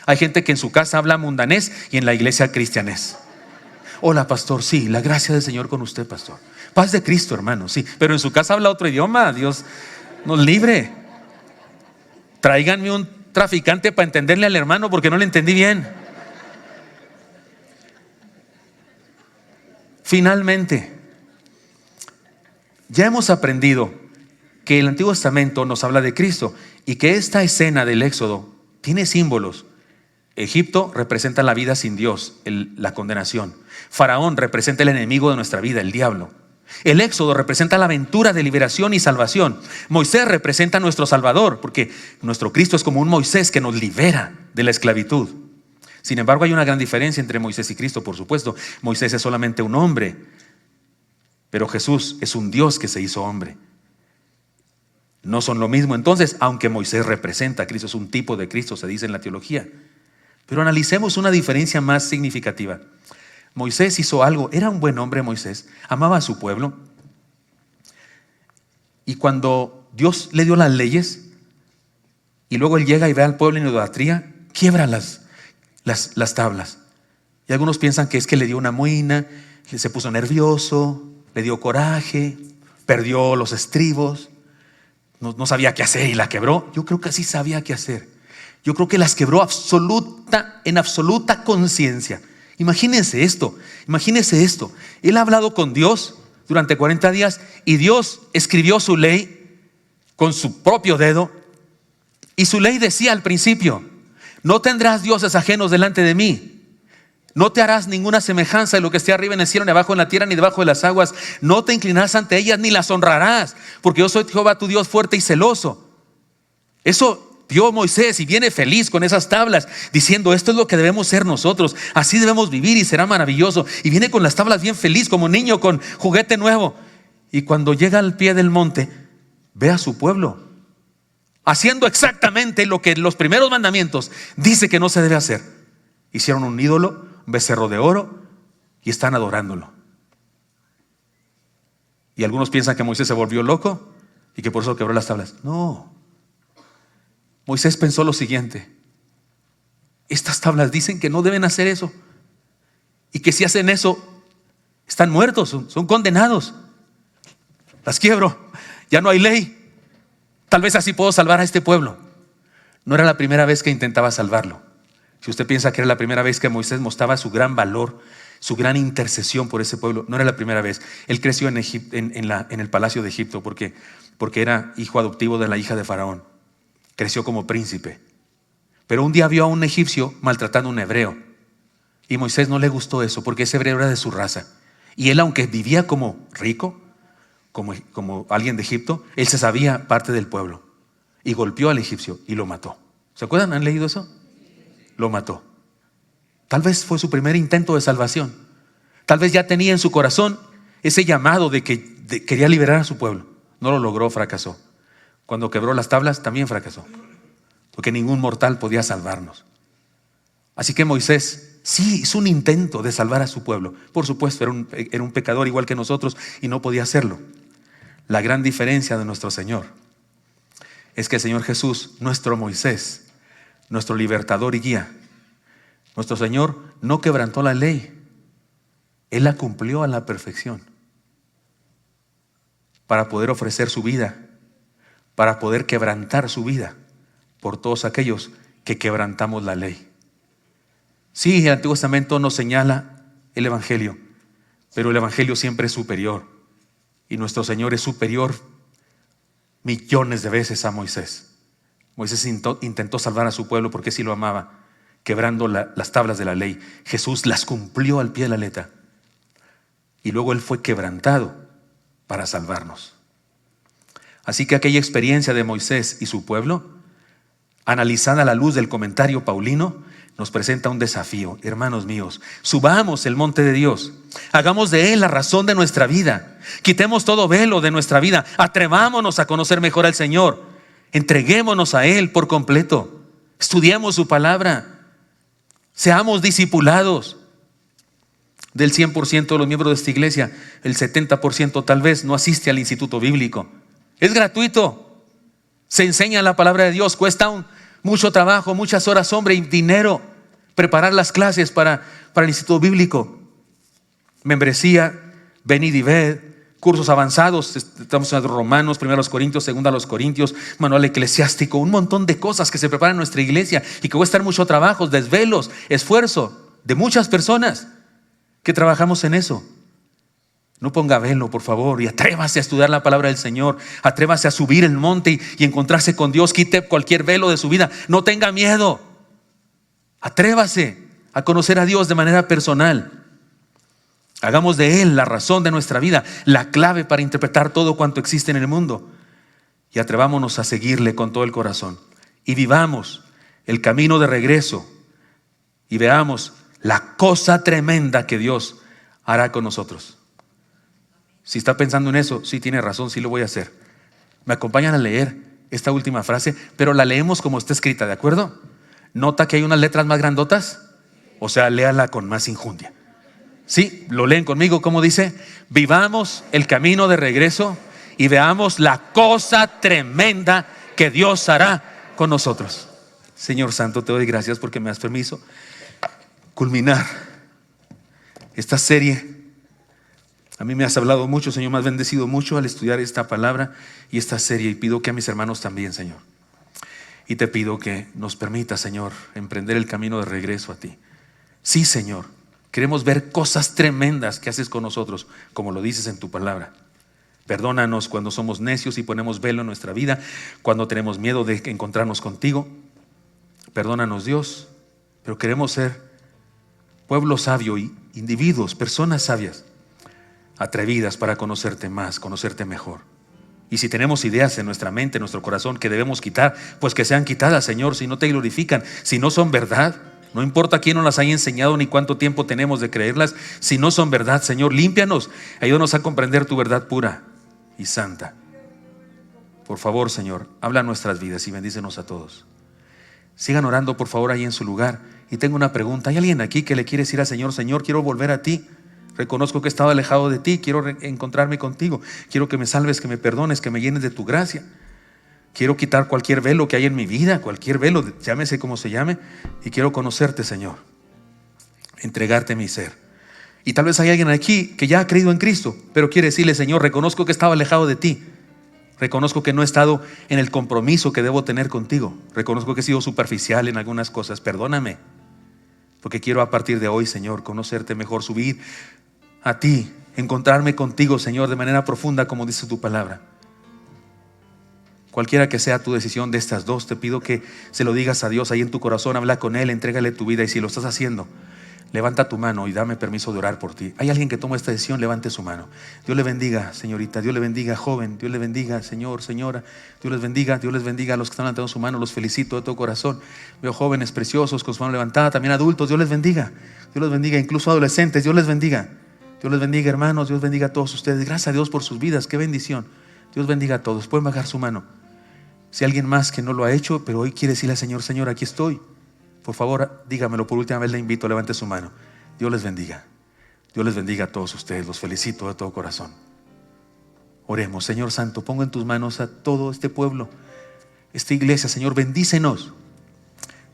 Hay gente que en su casa habla mundanés y en la iglesia cristianés. Hola, pastor, sí, la gracia del Señor con usted, pastor. Paz de Cristo, hermano, sí, pero en su casa habla otro idioma. Dios nos libre. Tráiganme un traficante para entenderle al hermano porque no le entendí bien. Finalmente, ya hemos aprendido que el Antiguo Testamento nos habla de Cristo y que esta escena del Éxodo tiene símbolos. Egipto representa la vida sin Dios, la condenación. Faraón representa el enemigo de nuestra vida, el diablo. El Éxodo representa la aventura de liberación y salvación. Moisés representa a nuestro Salvador, porque nuestro Cristo es como un Moisés que nos libera de la esclavitud. Sin embargo, hay una gran diferencia entre Moisés y Cristo, por supuesto. Moisés es solamente un hombre, pero Jesús es un Dios que se hizo hombre. No son lo mismo. Entonces, aunque Moisés representa a Cristo, es un tipo de Cristo, se dice en la teología. Pero analicemos una diferencia más significativa. Moisés hizo algo, era un buen hombre Moisés, amaba a su pueblo. Y cuando Dios le dio las leyes, y luego él llega y ve al pueblo en idolatría, quiebra las tablas. Y algunos piensan que es que le dio una muina, se puso nervioso, le dio coraje, perdió los estribos, no sabía qué hacer y la quebró. Yo creo que sí sabía qué hacer. Yo creo que las quebró en absoluta conciencia. Imagínense esto. Él ha hablado con Dios durante 40 días y Dios escribió su ley con su propio dedo. Y su ley decía al principio: no tendrás dioses ajenos delante de mí. No te harás ninguna semejanza de lo que esté arriba en el cielo, ni abajo en la tierra, ni debajo de las aguas. No te inclinarás ante ellas, ni las honrarás, porque yo soy Jehová tu Dios fuerte y celoso. Eso vio Moisés y viene feliz con esas tablas, diciendo: esto es lo que debemos ser nosotros, así debemos vivir y será maravilloso. Y viene con las tablas bien feliz, como niño con juguete nuevo. Y cuando llega al pie del monte, ve a su pueblo haciendo exactamente lo que los primeros mandamientos dice que no se debe hacer. Hicieron un ídolo, un becerro de oro, y están adorándolo. Y algunos piensan que Moisés se volvió loco y que por eso quebró las tablas. No. Moisés pensó lo siguiente: estas tablas dicen que no deben hacer eso, y que si hacen eso están muertos, son condenados. Las quiebro, ya no hay ley. Tal vez así puedo salvar a este pueblo. No era la primera vez que intentaba salvarlo. Si usted piensa que era la primera vez que Moisés mostraba su gran valor, su gran intercesión por ese pueblo, no era la primera vez. Él creció en el palacio de Egipto porque era hijo adoptivo de la hija de Faraón. Creció como príncipe. Pero un día vio a un egipcio maltratando a un hebreo. Y Moisés no le gustó eso, porque ese hebreo era de su raza. Y él, aunque vivía como rico, como alguien de Egipto, él se sabía parte del pueblo. Y golpeó al egipcio y lo mató. ¿Se acuerdan? ¿Han leído eso? Lo mató. Tal vez fue su primer intento de salvación. Tal vez ya tenía en su corazón ese llamado de que quería liberar a su pueblo. No lo logró, fracasó. Cuando quebró las tablas también fracasó, porque ningún mortal podía salvarnos. Así que Moisés sí hizo un intento de salvar a su pueblo. Por supuesto, era un pecador igual que nosotros y no podía hacerlo. La gran diferencia de nuestro Señor es que el Señor Jesús, nuestro Moisés, nuestro libertador y guía, nuestro Señor no quebrantó la ley. Él la cumplió a la perfección para poder ofrecer su vida, para poder quebrantar su vida por todos aquellos que quebrantamos la ley. Sí, el Antiguo Testamento nos señala el Evangelio, pero el Evangelio siempre es superior, y nuestro Señor es superior millones de veces a Moisés. Moisés intentó salvar a su pueblo porque sí lo amaba, quebrando las tablas de la ley. Jesús las cumplió al pie de la letra, y luego Él fue quebrantado para salvarnos. Así que aquella experiencia de Moisés y su pueblo, analizada a la luz del comentario paulino, nos presenta un desafío. Hermanos míos, subamos el monte de Dios, hagamos de Él la razón de nuestra vida, quitemos todo velo de nuestra vida, atrevámonos a conocer mejor al Señor, entreguémonos a Él por completo, estudiemos su palabra, seamos discipulados. Del 100% de los miembros de esta iglesia, el 70% tal vez no asiste al instituto bíblico. Es gratuito, se enseña la palabra de Dios, cuesta mucho trabajo, muchas horas, hombre, y dinero preparar las clases para el instituto bíblico. Membresía, venid y ved, cursos avanzados, estamos en Romanos, 1 Corintios, 2 Corintios, manual eclesiástico, un montón de cosas que se preparan en nuestra iglesia y que va a estar mucho trabajo, desvelos, esfuerzo de muchas personas que trabajamos en eso. No ponga velo, por favor, y atrévase a estudiar la palabra del Señor, atrévase a subir el monte y encontrarse con Dios, quite cualquier velo de su vida, no tenga miedo, atrévase a conocer a Dios de manera personal. Hagamos de Él la razón de nuestra vida, la clave para interpretar todo cuanto existe en el mundo. Y atrevámonos a seguirle con todo el corazón. Y vivamos el camino de regreso. Y veamos la cosa tremenda que Dios hará con nosotros. Si está pensando en eso, sí tiene razón, sí lo voy a hacer. Me acompañan a leer esta última frase, pero la leemos como está escrita, ¿de acuerdo? ¿Nota que hay unas letras más grandotas? O sea, léala con más injundia. Sí, lo leen conmigo, ¿cómo dice? Vivamos el camino de regreso y veamos la cosa tremenda que Dios hará con nosotros. Señor Santo, te doy gracias porque me das permiso culminar esta serie. A mí me has hablado mucho, Señor, me has bendecido mucho al estudiar esta palabra y esta serie, y pido que a mis hermanos también, Señor. Y te pido que nos permita, Señor, emprender el camino de regreso a ti. Sí, Señor, queremos ver cosas tremendas que haces con nosotros, como lo dices en tu palabra. Perdónanos cuando somos necios y ponemos velo en nuestra vida, cuando tenemos miedo de encontrarnos contigo. Perdónanos, Dios, pero queremos ser pueblo sabio y individuos, personas sabias, atrevidas para conocerte más, conocerte mejor. Y si tenemos ideas en nuestra mente, en nuestro corazón que debemos quitar, pues que sean quitadas, Señor, si no te glorifican, si no son verdad. No importa quién nos las haya enseñado ni cuánto tiempo tenemos de creerlas, si no son verdad, Señor, límpianos, ayúdanos a comprender tu verdad pura y santa. Por favor, Señor, habla nuestras vidas y bendícenos a todos. Sigan orando, por favor, ahí en su lugar. Y tengo una pregunta: ¿hay alguien aquí que le quiere decir al Señor: Señor, quiero volver a ti? Reconozco que he estado alejado de ti, quiero encontrarme contigo, quiero que me salves, que me perdones, que me llenes de tu gracia. Quiero quitar cualquier velo que hay en mi vida, cualquier velo, llámese como se llame, y quiero conocerte, Señor, entregarte mi ser. Y tal vez hay alguien aquí que ya ha creído en Cristo, pero quiere decirle: Señor, reconozco que estaba alejado de ti, reconozco que no he estado en el compromiso que debo tener contigo, reconozco que he sido superficial en algunas cosas, perdóname, porque quiero a partir de hoy, Señor, conocerte mejor, subir a ti, encontrarme contigo, Señor, de manera profunda, como dice tu palabra. Cualquiera que sea tu decisión de estas dos, te pido que se lo digas a Dios ahí en tu corazón, habla con Él, entrégale tu vida, y si lo estás haciendo, levanta tu mano y dame permiso de orar por ti. ¿Hay alguien que toma esta decisión? Levante su mano. Dios le bendiga, señorita, Dios le bendiga, joven, Dios le bendiga, señor, señora, Dios les bendiga a los que están levantando su mano, los felicito de todo corazón. Veo jóvenes preciosos con su mano levantada, también adultos, Dios les bendiga, incluso adolescentes, Dios les bendiga. Dios les bendiga, hermanos, Dios bendiga a todos ustedes. Gracias a Dios por sus vidas, qué bendición. Dios bendiga a todos. Pueden bajar su mano. Si alguien más que no lo ha hecho, pero hoy quiere decirle al Señor: Señor, aquí estoy, por favor, dígamelo, por última vez le invito, levante su mano. Dios les bendiga. Dios les bendiga a todos ustedes, los felicito de todo corazón. Oremos. Señor Santo, pongo en tus manos a todo este pueblo, esta iglesia, Señor, bendícenos.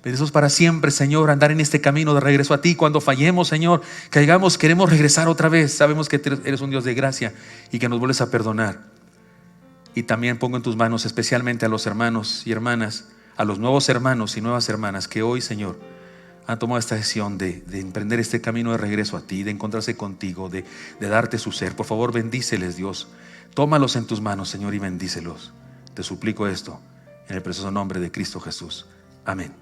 Bendícenos para siempre, Señor, andar en este camino de regreso a ti. Cuando fallemos, Señor, caigamos, queremos regresar otra vez. Sabemos que eres un Dios de gracia y que nos vuelves a perdonar. Y también pongo en tus manos especialmente a los hermanos y hermanas, a los nuevos hermanos y nuevas hermanas que hoy, Señor, han tomado esta decisión de emprender este camino de regreso a ti, de encontrarse contigo, de darte su ser. Por favor, bendíceles, Dios. Tómalos en tus manos, Señor, y bendícelos. Te suplico esto en el precioso nombre de Cristo Jesús. Amén.